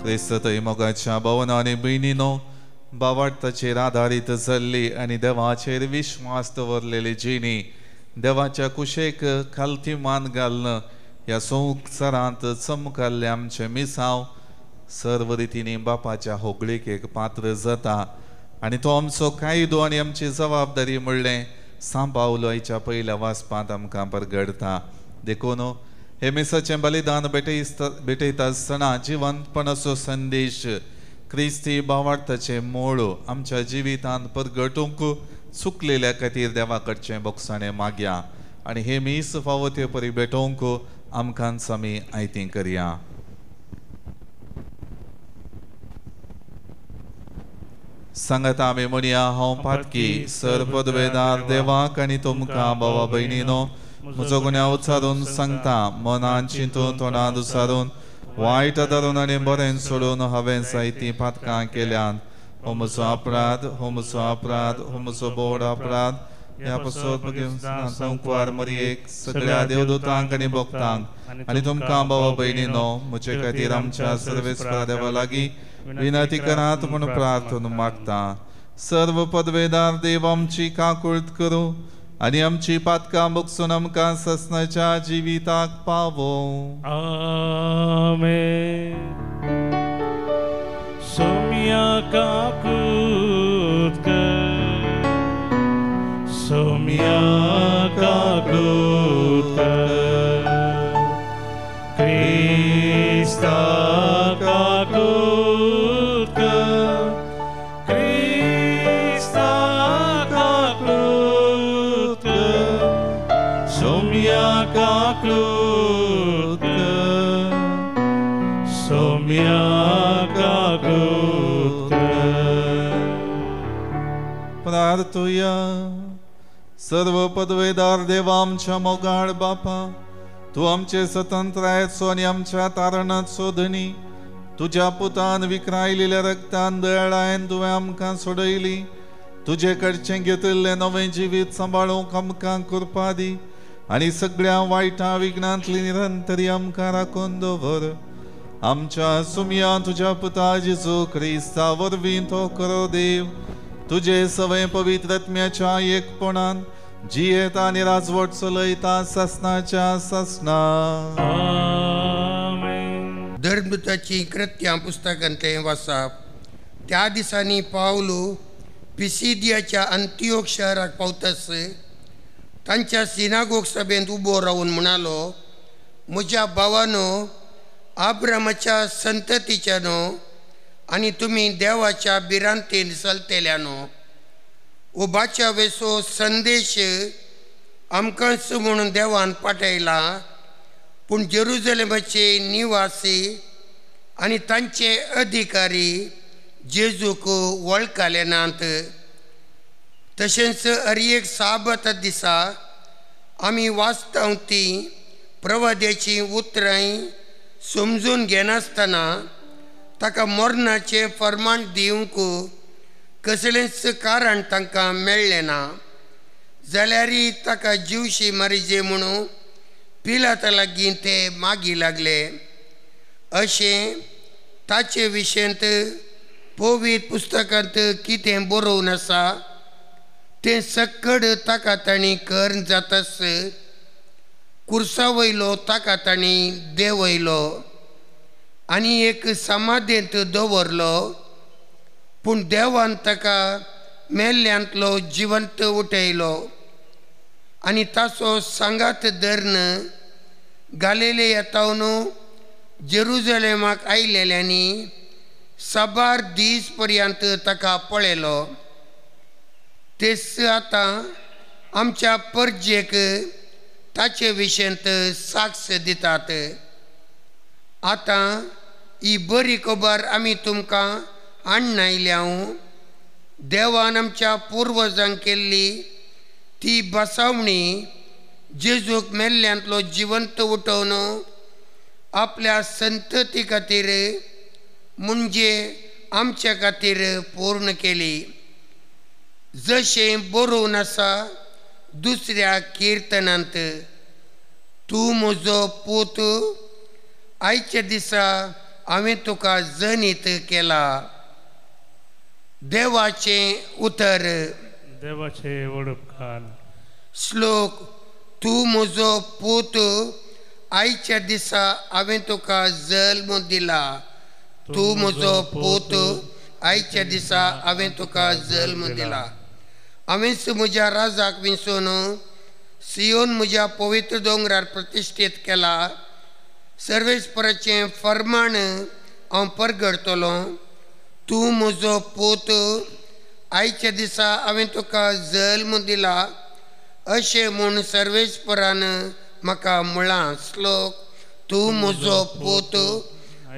ख्रिस्त थंय मोगाच्या भावना आणि भयणीनो भावार्थाचेर आधारीत जाल्ली आणि देवाचेर विश्वास दवरलेली जिणी देवाच्या कुशेक खालती मान घालन ह्या संवसारांत चमकल्ले आमचे मिसांव सर्व रितींनी बापाच्या होगळीक एक पात्र जाता आणि तो आमचो कायदो आणि आमची जबाबदारी म्हणलें सांबावलो आयच्या पयल्या वाचपांत आमकां परगडता. देखून हे मिसाचें बलिदान भेटयता आसतना जिवंतपणाचो संदेश क्रिस्ती भावार्थाचे मोळ आमच्या जिवितांत परगटूंक चुकलेल्या खातीर देवा कडचें बोगसाणें मागया आणि हे मीस फावो ते परी भेटोवंक आमकांच आमी आयतीं करया. सांगात आमी म्हणया हांव पातकी सर पदवेदार देवाक आनी तुमकां भावा भयणीनो म्हजो गुन्यांव उचारून सांगता मनान चिंतून तोंडांत उसारून वायट धरून आनी बरें सोडून हांवें जायतीं पातकां केल्यात. हो म्हजो अपराध हो म्हजो अपराध हो म्हजो बोड अपराध. ह्या पासून संकवार मरयेक सगळ्या देवदूतांक आनी भक्तांक आनी तुमकां भावा भयणीनो म्हजे खातीर आमच्या सर्वेस्परा देवा लागीं विनंती करात म्हूण प्रार्थना मागता. सर्व पदवेदार देव आमची काकूळट करूं आनी आमची पातकां भोगसून आमकां ससनाच्या जिविताक पावो. आमेन. सोमिया काकूळट कर सोमिया काकूळट कर क्रिस्ता काकूळट कर क्रिस्ता काकूळट कर सोमिया काकूळट कर सोमिया काकूळट कर. प्रार्थुया. सर्व पदवेदार देवा आमच्या मोगाळ बापा तू आमचे स्वतंत्रायचो आणि आमच्या तारणाचो धनी तुझ्या पुतान विक्रायलेल्या रक्तान दयाळायन तुवें आमकां सोडयली. तुजे कडचें घेतिल्लें नवें जिवीत सांबाळूंक आमकां कृपा दी आनी सगळ्या वायटा विघ्नांतली निरंतरी आमकां राखून दवर. आमच्या सुमिया तुझ्या पुता जेजू ख्रिस्ता वरवीं तो करो देव तुझे सवय पवित्र आत्म्याच्या एकपणान जियेता आनी राजवट चलयता ससनाच्या ससना. धर्मदूताची कृत्यां पुस्तकांतलें वाचप. त्या दिसांनी पावलो पिसिदियाच्या अंतियोक शहराक पावतस तांच्या सिनागोग सभेंत उबो रावन म्हणालो म्हज्या भावानो आब्रामाच्या संततीच्यानो आनी तुमी देवाच्या बिरांतेन चलतेल्यानो उबाच्या वेसो संदेश आमकांच म्हणून देवान पाठयला पूण जेरुजलेमाचे निवासी आनी तांचे अधिकारी जेजूक वळखले नात तशेंच हरी एक साबत दिसा आमी वाचता ती प्रवाद्याची उतरां समजून घेनासतना ताका मरणाचें फर्माण दिवंक कसलेंच कारण तांकां मेळ्ळें ना जाल्यार ताका जीवशी मारिजे म्हणून पिलाता लागीं ते मागी लागले. अशें ताचे विशयंत पवित्र पुस्तकांत कितें बरोवन आसा तें सकड ताका तांणी कर्ण जातास कुर्सा वयलो ताका तांणी देंवयलो आनी एक समाधेंत दवरलो. पूण देवान ताका मेल्ल्यांतलो जिवंत उठयलो आनी ताचो सांगात धर्न गालिले येतावन जेरुजलेमाक आयिल्ल्यांनी साबार दीस पर्यंत ताका पळयलो. तेच आतां आमच्या परजेक ताचे विशयंत साक्ष दितात. आतां ही बरी खबर आमी तुमकां हाडून आयल्या. देवान आमच्या पुर्वजांक केल्ली ती बसावणी जेजूक मेल्ल्यांतलो जिवंत उठोवन आपल्या संतती खातीर म्हणजे आमच्या खातीर पूर्ण केली. जशें बरोवन आसा दुसऱ्या किर्तनांत, तूं म्हजो पूत, आयच्या दिसा हांवें तुका जनीत केला. देवाचें उतर. देवाचे वडपकार. श्लोक. तूं म्हजो पूत, आयच्या दिसा हांवें तुका जल्म दिला. तूं म्हजो पूत, आयच्या दिसा हांवें तुका जल्म दिला. हांवेंच म्हज्या राजाक विंचून सियोन म्हज्या पवित्र दोंगरार प्रतिश्ठीत केला. सर्वेस्पराचें फर्माण हांव परगडतलो. तूं म्हजो पूत, आयच्या दिसा हांवें तुका जल्म दिला अशें म्हूण सर्वेस्परान म्हाका म्हळां. श्लोक. तूं म्हजो पूत,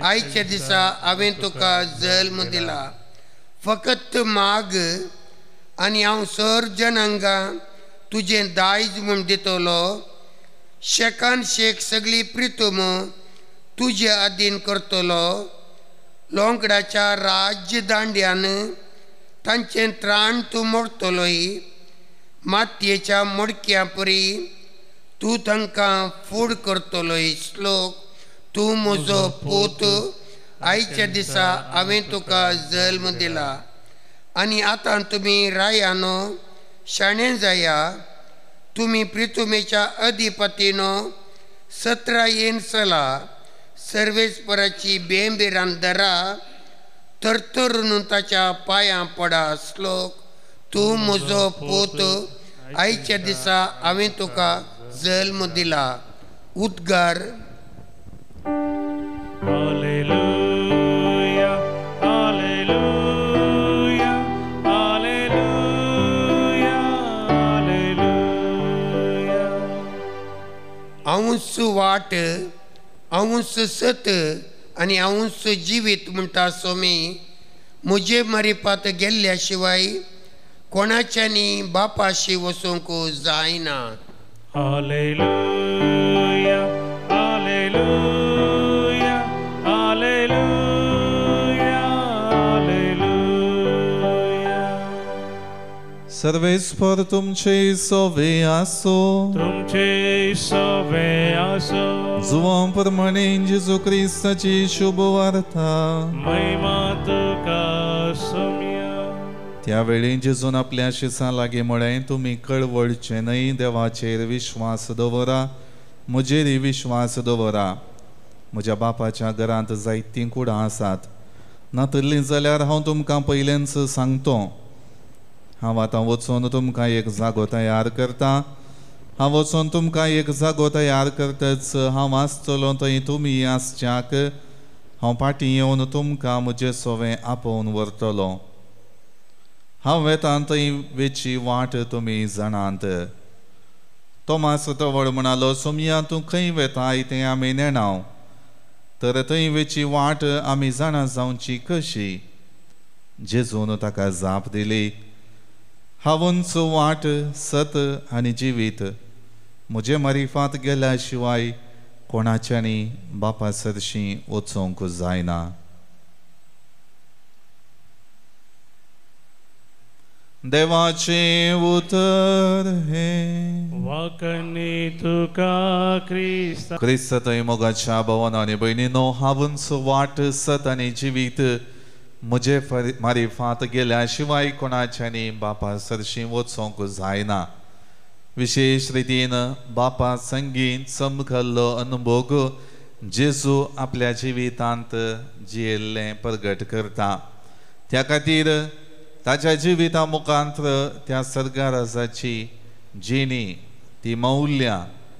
आयच्या दिसा हांवें तुका जल्म दिला. फकत माग आनी हांव सर जनांगां तुजें दायज म्हूण दितलो. शेकान शेक सगळी प्रितूम तुजे आदीन करतलो. लोंकडाच्या राज्य दांड्यान तांचें त्राण तूं मोडतलोय. मातयेच्या मडक्या परी तूं तांकां फूड करतलोय. श्लोक. तूं म्हजो पूत, आयच्या दिसा हांवें तुका जल्म दिला. आनी आतां तुमी रायानो शाणे जाया. तुमी प्रितुमेच्या अधिपतीनो 17 चला. सर्वेस्पराची बेंबिरान धरा. तरतरून ताच्या पांयां पडा. श्लोक. तूं म्हजो पूत, आयच्या दिसा हांवें तुका जल्म दिला. उद्गार. हालेलुया, हालेलुया, हालेलुया, हालेलुया. हांवूच वाट, हांवूच सत आनी हांवूच जिवीत म्हणटा सोमी. म्हजे मारिपात गेल्ल्या शिवाय कोणाच्यांनी बापाशी वचूंक जायना. हालेलुया, हालेलुया, हालेलुया, हालेलुया. सर्वेस्पर तुमचे सोवे आसो. तुमचे सोवे आसो. जुवां प्रमाणे जेजू क्रिस्ताची शुभ वार्ता. महिमा तुका सोम्या. त्यावेळी जेजून आपल्या शिसां लागीं म्हळें, तुमी कळवळचे न्हय, देवाचेर विश्वास दवरा, म्हजेरय विश्वास दवरा. म्हज्या बापाच्या घरांत जायतीं कुडां आसात. नातरलीं जाल्यार हांव तुमकां पयलेंच सांगतो. हांव आतां वचून तुमकां एक जागो तयार करतां. हांव वचून तुमकां एक जागो तयार करतच हांव आसतलों थंय तुमी आसच्याक. हांव फाटीं येवन तुमकां म्हजें सोवें आपोवन व्हरतलों. हांव वेतां थंय वेची वाट तुमी जाणात. तोमास तवळ म्हणालो, सोमया तूं खंय वेताय तें आमी नेणाव. तर थंय वेची वाट आमी जाणा जावची कशी? जेजून ताका जाप दिली, हांवूच वाट सत आनी जिवीत म्हजे मारिफांत गेल्या शिवाय कोणाच्यानी बापा सरशीं वचोंक जायना. देवाचे उतर हे वाकणे तुका क्रिस्त क्रिस्त थंय मोगाच्या भवनांनी भयणीनो हांवूच वाट सत आनी जिवीत म्हजे मारिफांत गेल्या शिवाय कोणाच्यानी बापा सरशीं वचोंक जायना. विशेष रितीन बापा संगीत समखल्लो अनुभोग जेजू आपल्या जिवितांत जियेल्लें प्रगट करता. त्या खातीर ताच्या जिविता मुखांतर त्या सर्गाराजाची जिणी ती मौल्यां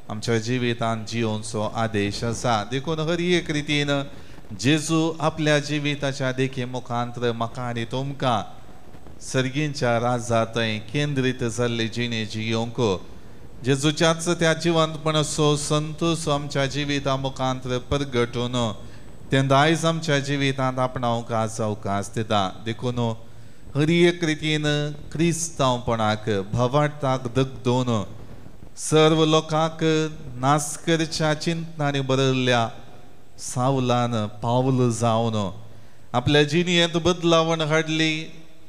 आमच्या जिवितांत जियोवचो आदेश आसा. देखून हर एक रितीन जेजू आपल्या जिविताच्या देखी मुखांतर म्हाका आनी तुमकां सर्गींच्या राजा थंय केंद्रीत जाल्ली जिणी जियोवंक जेजूच्याच त्या जिवंतपणाचो संतोश आमच्या जिविता मुखांतर प्रगटून तें दायज आमच्या जिवितांत आपणावंक आज अवकाश दिता. देखून हर एक रितीन क्रिस्तांवपणाक भवार्थाक दगदून सर्व लोकांक नास्करच्या चिंतनांनी बरयल्ल्या सावलान पावल जावन आपल्या जिणयेंत बदलावण हाडली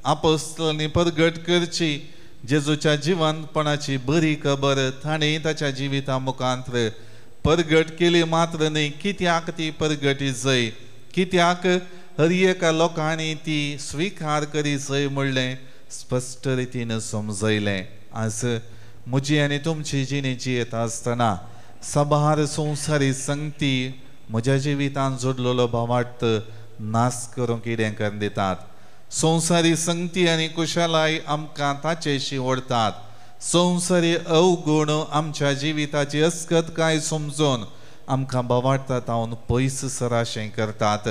आपोस्तलांनी प्रगट करची जेजूच्या जिवंतपणाची बरी खबर ताणें ताच्या जिविता मुखांतर प्रगट केली. मात्र न्ही कित्याक ती प्रगटी जय कित्याक हर एका लोकांनी ती स्विकार करी जय म्हणलें स्पश्ट रितीन समजयलें. आज म्हजी आनी तुमची जिणी जियेता आसतना साबार संवसारी संगती म्हज्या जिवितांत जोडलेलो भावार्थ नाश करूंक कितें कर दितात. संवसारी संगती आनी कुशलाय आमकां ताचेशी ओडतात. संवसारी अवगुण आमच्या जिविताची अस्कतकाय समजून आमकां भावार्थांत पयस सराशें करतात.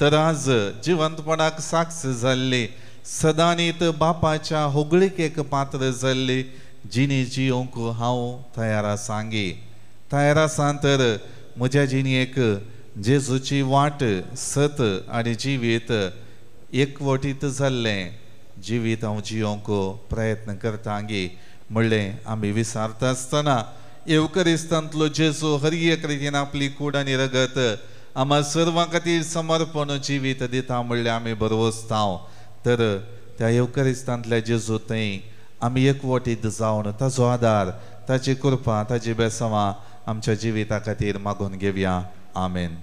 तर आज जिवंतपणाक साक्ष जाल्ली सदांनीत बापाच्या होगळीकेक पात्र जाल्ली जिणी जियोवंक हांव तयार आसां गे. तयार आसां तर म्हज्या जिणयेक जेजूची वाट सत आनी जिवीत एकवटीत जाल्लें जिवीत हांव जियोवंक प्रयत्न करतां गे म्हणलें आमी विचारता आसतना येवकरिस्तांतलो जेजू हर एक रितीन आपली कूड आनी रगत आम्हा सर्वां खातीर समर्पण जिवीत दिता म्हणलें आमी बरोवस्तांव. तर त्या येवकरिस्तांतल्या जेजू थंय आमी एकवटीत जावन ताजो आदार ताची कृपा ताजी बेसवां आमच्या जिविता खातीर मागून घेवया. आमेन.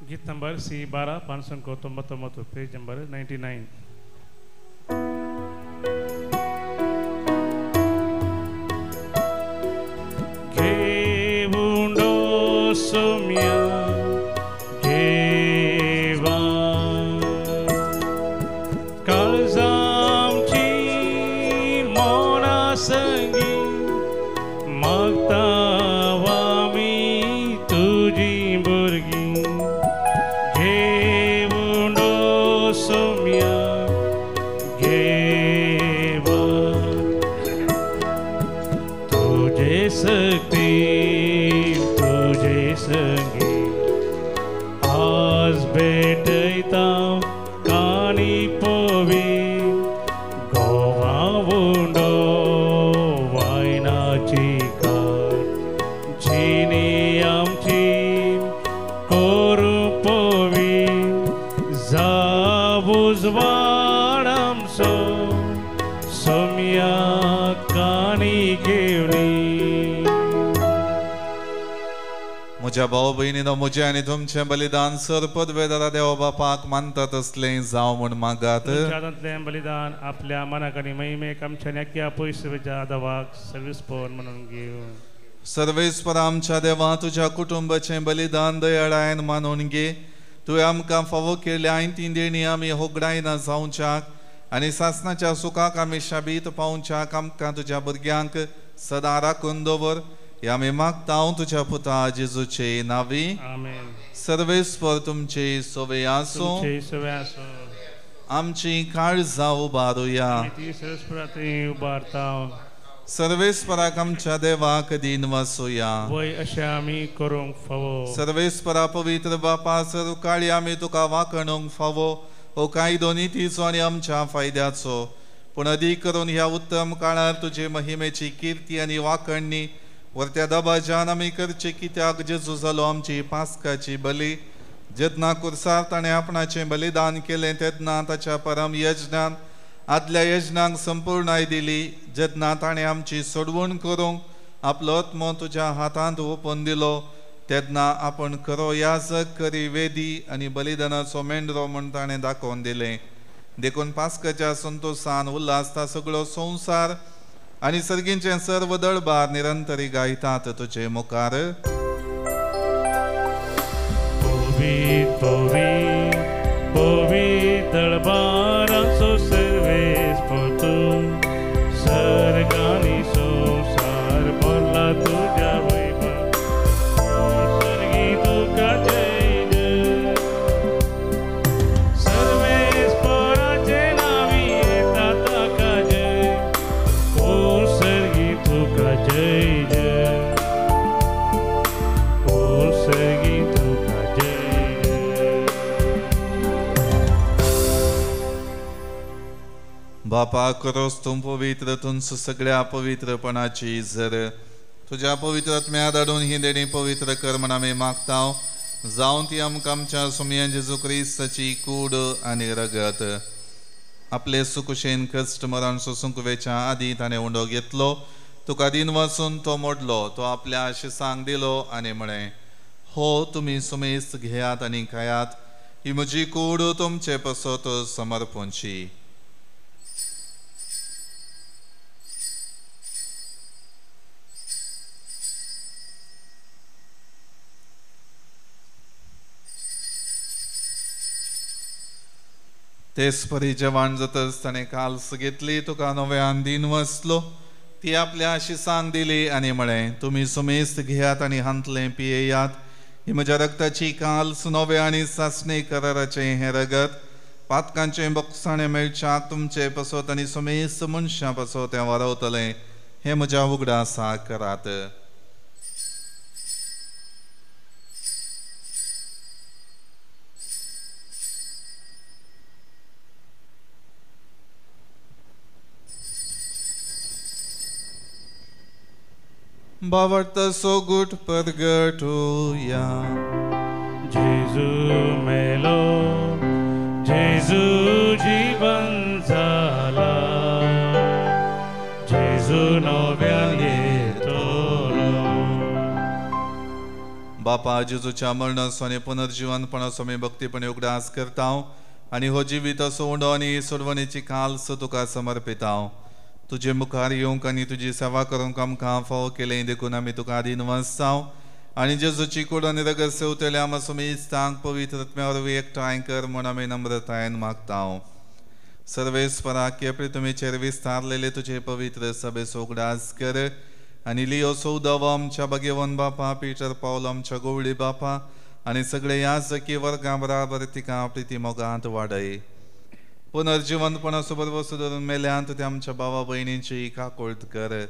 गीत नंबर C12 599 पेज नंबर 99. घेऊंडो सोम्या घेवा काळजामची मोना संगी मागतावा मी तुझी भुरगी घेऊंडो सोम्या घेवा तुझे सकती तुझे संगी आज भेटयता काणी पोवी गोवावुंडो वायनाची कार जिणी आमची कोरू पोवी जावूज वाड आमचो सोम्या काणी घेवनी. म्हज्या भाव भयणीनो म्हजें आनी तुमचें बलिदान सर पदवेदारा देवा बापाक मानतात असलें जावं म्हूण मागात. तुमच्यातलें बलिदान आपल्या मनाक आनी महिमेक आमच्या नेक्या पयसुवेच्या देवाक सर्विस्पोन म्हणून घेव. सर्वेस्परा आमच्या देवा तुज्या कुटुंबाचें बलिदान दयाळायन मानून घे. तुवें आमकां फावो केल्या ती देणी आमी होगडायना जावच्याक आनी सासणाच्या सुखाक आमी शाबीत पावच्याक आमकां तुज्या भुरग्यांक सदां राखून दवर. या आमी मागता तुज्या पुता जेजूचे नावी. आमेन. सर्वेस्पर तुमचे सोवे आसो. तुमचे सोवे आसो. आमची काळजां उबारुया. ती सर्वेस्परांतूय उबारता. सर्वेस्पराक आमच्या देवाक दिन वासुया. वय अशें आमी करूंक फावो. सर्वेस्परा पवित्र बापा सरुकाळी आमी तुका वाकणूंक फावो. हो कायदो नितीचो आनी आमच्या फायद्याचो पूण अदीक करून ह्या उत्तम काळार तुजे महिमेची कीर्ती आनी वाखणणी वरत्या दबाज्यान आमी करची, कित्याक जेजू जालो आमची पास्काची बली. जेन्ना कुर्सार ताणें आपणाचें बलिदान केलें तेन्ना ताच्या परम यज्ञान आदल्या यज्ञांक संपूर्णाय दिली. जेन्ना ताणें आमची सोडवण करूंक आपलो आत्मो तुज्या हातांत ओपून दिलो तेन्ना आपण खरो याजक करी वेदी आनी बलिदानाचो मेंढरो म्हूण ताणें दाखोवन दिलें. देखून पास्काच्या संतोशान उल्हासता सगळो संवसार आनी सर्गींचे सर्व दळबार निरंतरी गायतात तुजे मुखार. दळबाराचो सर्वेस पोतू सर्गानी संसार भरला तुज्या वैभव. सर्गी तुका जय जय. सर्वेस पराचे नावी येता ताका जय. ओ सर्गी तुका जय जय. ओ सर्गी तुका जय. बापा करोस तूं पवित्र, तुंच सगळ्या पवित्रपणाची झर. तुज्या पवित्र आत्म्या धाडून ही देणी पवित्र कर म्हण आमी मागतांव. जावं ती आमकां आमच्या सुमयन जेजू क्रिस्ताची कूड आनी रगत. आपले सुकुशेन कश्ट मरण सोसूंक वेच्या आदी ताणें उंडो घेतलो. तुका दिन वचून तो मोडलो. तो आपल्या शिसांक दिलो आनी म्हळें, हो तुमी सुमेस्त घेयात आनी खायात. ही म्हजी कूड तुमचे पसत समर्पूंची. तेच परी जेवण जातच ताणें काल्स घेतली. तुका नव्यान दिन वचलो. ती आपल्या शिसांक दिली आनी म्हळें, तुमी सुमेस्त घेयात आनी हांतलें पियेयात. ही म्हज्या रक्ताची काल्स नवे आनी सासणे कराराचें हें रगत. पातकांचें बोगसाणें मेळच्याक तुमचे पसत आनी सुमेस्त मनशां पसत हें वारवतलें. हें म्हज्या उगडासा करात. बावडता सोगूट परगटूया. जेजू मेलो, जेजू जीवन जाला. जेजू नव्यान येतलो. बापा जेजूच्या मरणाचो आनी पुनर्जीवनपणाचो आमी भक्तीपणे उगडास करतांव आनी हो जिवीत असो उंडो आनी सोडवणेची काल्स तुका समर्पितांव. तुजे मुखार येवंक आनी तुजी सेवा करूंक आमकां फावो केलें. देखून आमी तुका आदीन वचतांव आनी जेजूची कूड आनी रगत सेवतले आम सुमेस्तांक पवित्र आत्म्या वरवीं एकठांय कर म्हूण आमी नम्रतायेन मागतांव. सर्वेस्पराक प्रितुमेचेर विस्तारलेले तुजे पवित्र सभेचो उगडास कर आनी लियो सौदव आमच्या भगेवन बापा, पिटर पावल आमच्या गोवळी बापा आनी सगळे याजकी वर्गां बराबर तिका प्रिती मोगांत वाडय. पुनर्जीवनपणाचो बरो धरून मेल्यांत ते आमच्या भावा भयणींची काकुळट कर.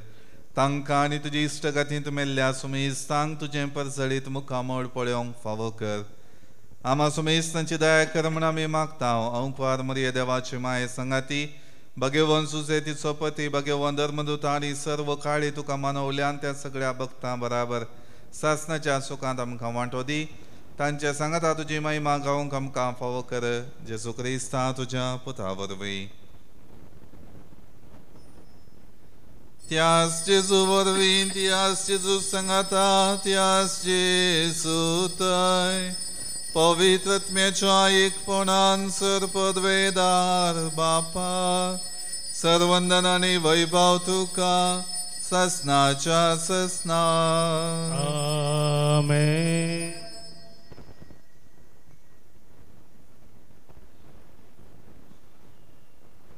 तांकां आनी तुजी इश्टगातींत मेल्ल्या सुमेस्तांक तुजें परसळीत मुखामळ पळोवंक फावो कर. आमा सुमेस्तांची दया कर म्हण आमी मागतांव. अंकवार मरिये देवाची माये संगाती, भगेवन सुजे तिचो पती, भगेवन धर्मदूत आनी सर्व काळी तुका मानवल्यान त्या सगळ्या भक्तां बराबर सासणाच्या सुखांत आमकां वांटो दी. तांचे सांगता तुजी महिमा गावंक आमकां फावो कर. जेजू क्रिस्ता तुज्या पुता वरवीं. त्यास जेजू वरवीं, त्यास जेजू सांगता, त्यास जेजू थंय पवित्र आत्म्याच्या एकपणान सरपदवेदार बापा सर्वंदन आनी वैभव तुका ससनाच्या ससना. आमेन.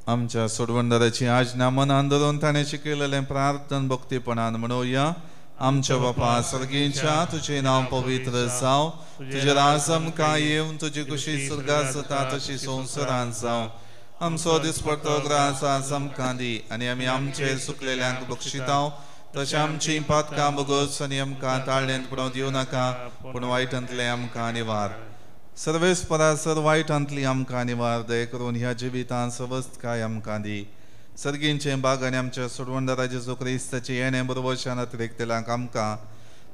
आमच्या सोडवणदाराची आज्ञा मनान धरून ताणें शिकयलेलें प्रार्थन भक्तीपणान म्हणुया. आमच्या बापा सर्गींच्या, तुझे नाव पवित्र जावं. तुझे राज आमकां येवं. तुजी कुशी स्वर्गांत जाता तशी संवसारांत जावं. आमचो दिसपडटो ग्रास आज आमकां दी आनी आमी आमचेर चुकलेल्यांक बक्षितांव. तशें आमची पातकां बगोस आनी आमकां ताळ्यांत पडोवं दिवं नाका, पूण वायटांतले आमकां निवार. सर्वेस्परा सर वायटांतली आमकां निवार. दय करून ह्या जिवितांत सवस्त काय आमकां दी. सर्गींचे बाग आनी आमच्या सोडवणदारा जेजू क्रिस्ताचे येणे बरोबरशान अतिरिक्तलांक आमकां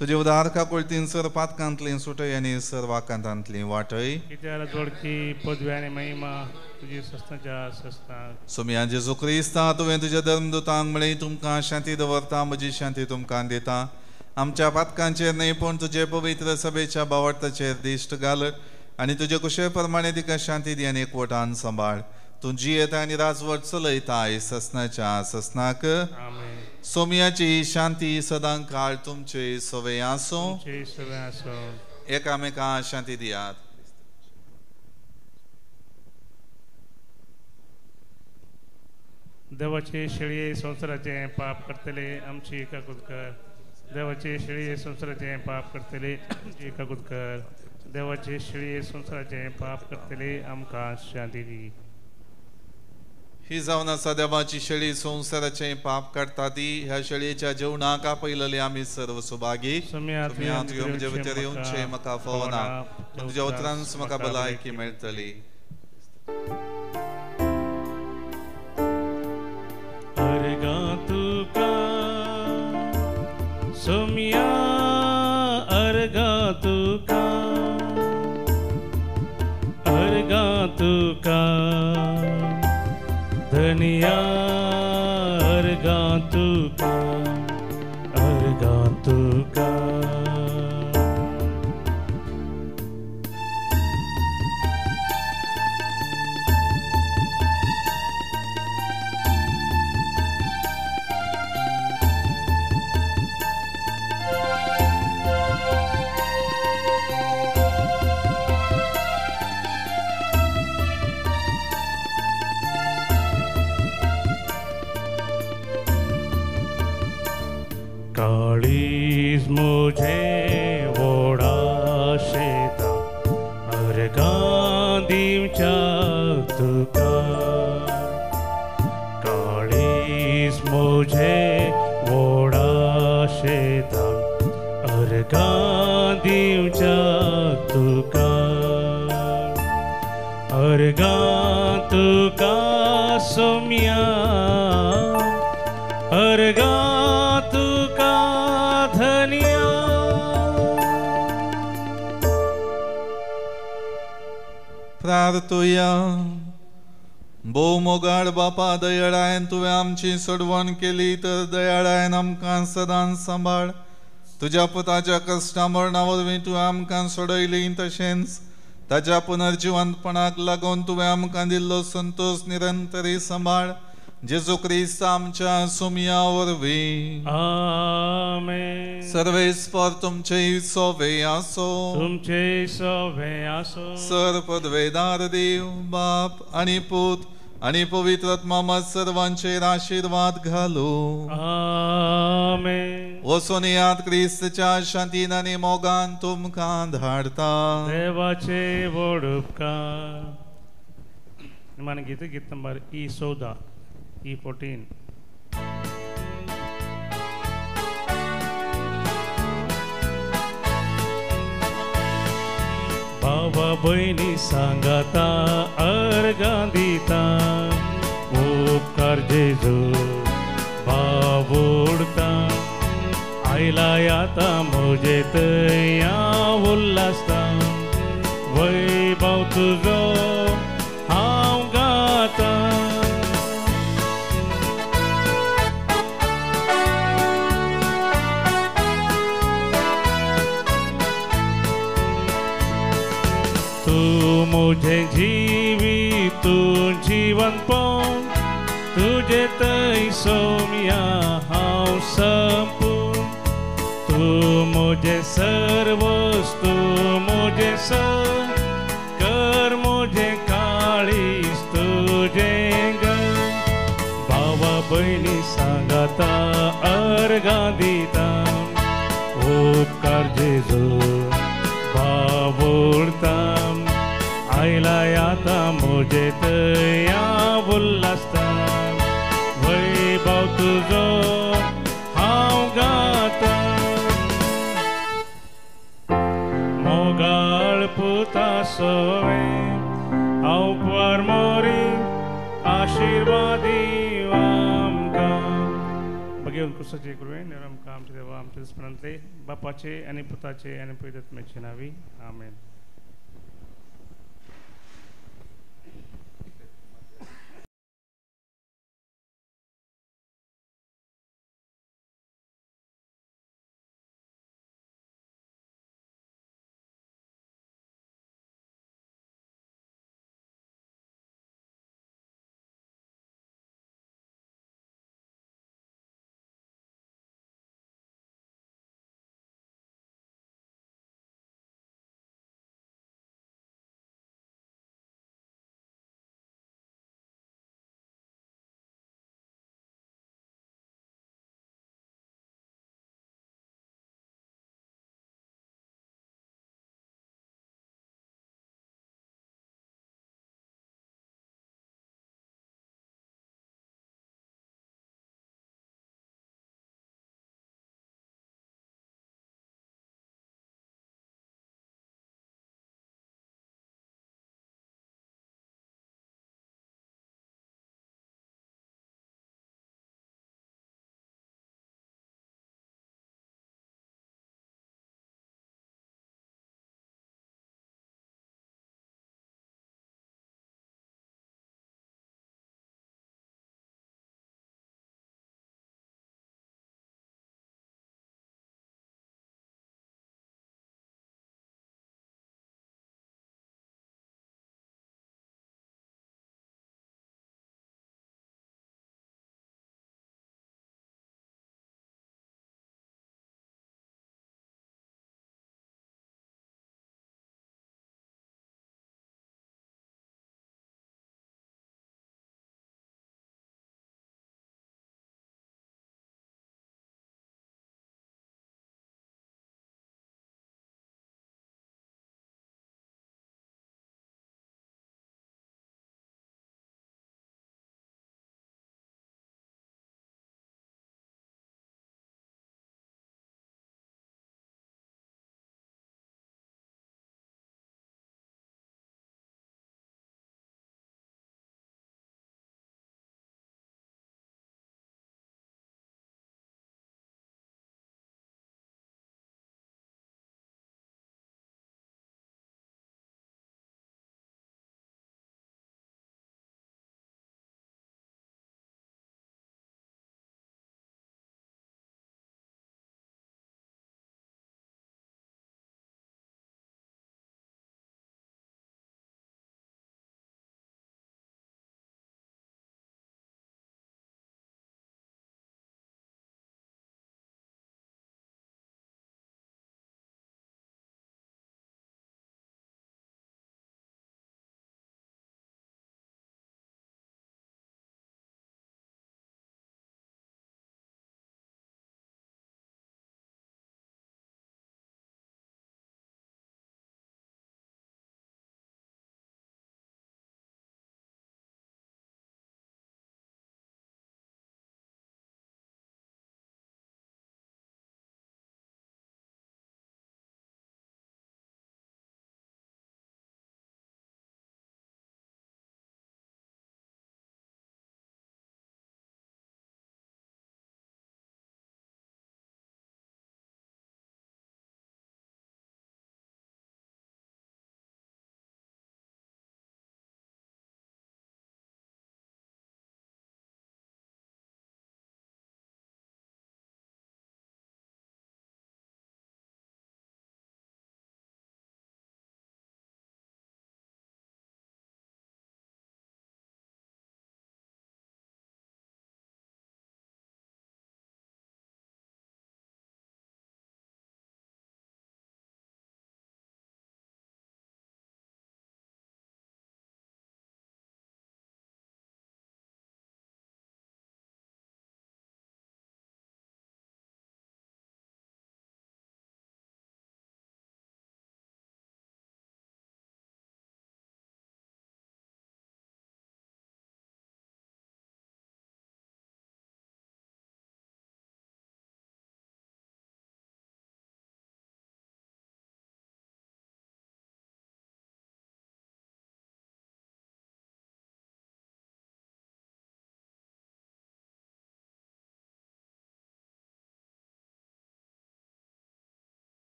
तुजे उदारका कोळतीन सर पातकांतली सुटय आनी सर वाकांतांतली वाटय कित्याला जोडकी पदवी आनी महिमा तुजी सस्ताच्या सस्ताक सोम्या जेजू क्रिस्ता तुवें तुज्या धर्मदुतांक म्हळें तुमकां शांती दवरता म्हजी शांती तुमकां दिता आमच्या पातकांचेर न्हय पूण तुजे पवित्र सभेच्या बावटाचेर दिश्ट घाल आनी तुजे कुशे प्रमाणे तिका शांती दी आनी एकवटान सांबाळ तूं जियेता आनी राजवट चलयताय ससनाच्या ससनाक आमेन सोम्याची शांती सदां काळ तुमचे सवय आसूं तुमचे सगळे आसो एकामेकां शांती दियात देवाचे शेळये संवसाराचे पाप करतले आमची एकाकूत कर देवाचे शेळये संवसाराचे पाप करतले आमची एकाकूत कर देवाचे शेळये संवसाराचे पाप करतले आमकां शांती दी ही जावन आसा देवाची शेळी संवसाराचे पाप काडटा ती ह्या शेळयेच्या जेवणाक आपयलेले आमी सर्व सुभागी सोम्यात म्हजे भितर येवचे म्हाका फोवना तुज्या उतरांच म्हाका भलायकी मेळटली अर्गा तुका सोम्या अर्गा तुका धनिया अर्गा तुका काळीज मुझे वोडा शेता अर्गा दिवच्या तुका काळीज मुझे वोडा शेता अर्गा दिवच्या तुका सोम्या अर्गा तुका धनिया प्रार्थुया भोव मोगाळ बापा दयाळायन तुवें आमची सोडवण केली तर दयाळायन आमकां सदां सांबाळ तुज्या पुताच्या कश्टा मरणा वरवीं तुवें आमकां सोडयली तशेंच ताच्या पुनर्जिवंतपणाक लागून तुवें आमकां दिल्लो संतोष निरंतरी सांबाळ जेजू क्रिस्त आमच्या सोम्या वरवीं आमेन सर्वेस्पर तुमचे सोवे आसो तुमचे सोवे आसो सर पदवेदार देव बाप आणि पूत आणि पवित्रात्मा मत सर्वांचेर आशीर्वाद घालो आमेन वचून यात क्रिस्तच्या शांतीन आनी मोगान तुमकां धाडता देवाचे व्हड उपकार निमाणे गीत नंबर E14 E14 भावा बहिणी सांगाता अर्गां दिता उपकार जेजू भाव ओडता आयला आता म्हजे तया उल्हासता वैभव तुजो हांव गाता तू मुझे जीवी तू जीवनपण तुझे तै सोम्या हांव संपूर्ण तू मुझे सर्वस तू मुझे सर कर मुझे काळीस तुझे घर भावा बहिणी सांगाता अर्गां दिता उपकार जेजू भाव ओडता आयला आता म्हजे तया उल्हासता वैभव तुजो हांव गाता मोगाळ पुता सोवे हांव पर मोरी आशीर्वादी घेऊन कुसाचे करूय निरम काम देवा आमच्या दुश्मनांतले बापाचे आणि पुताचे आणि पवित्रात्म्याचे नावी आमेन.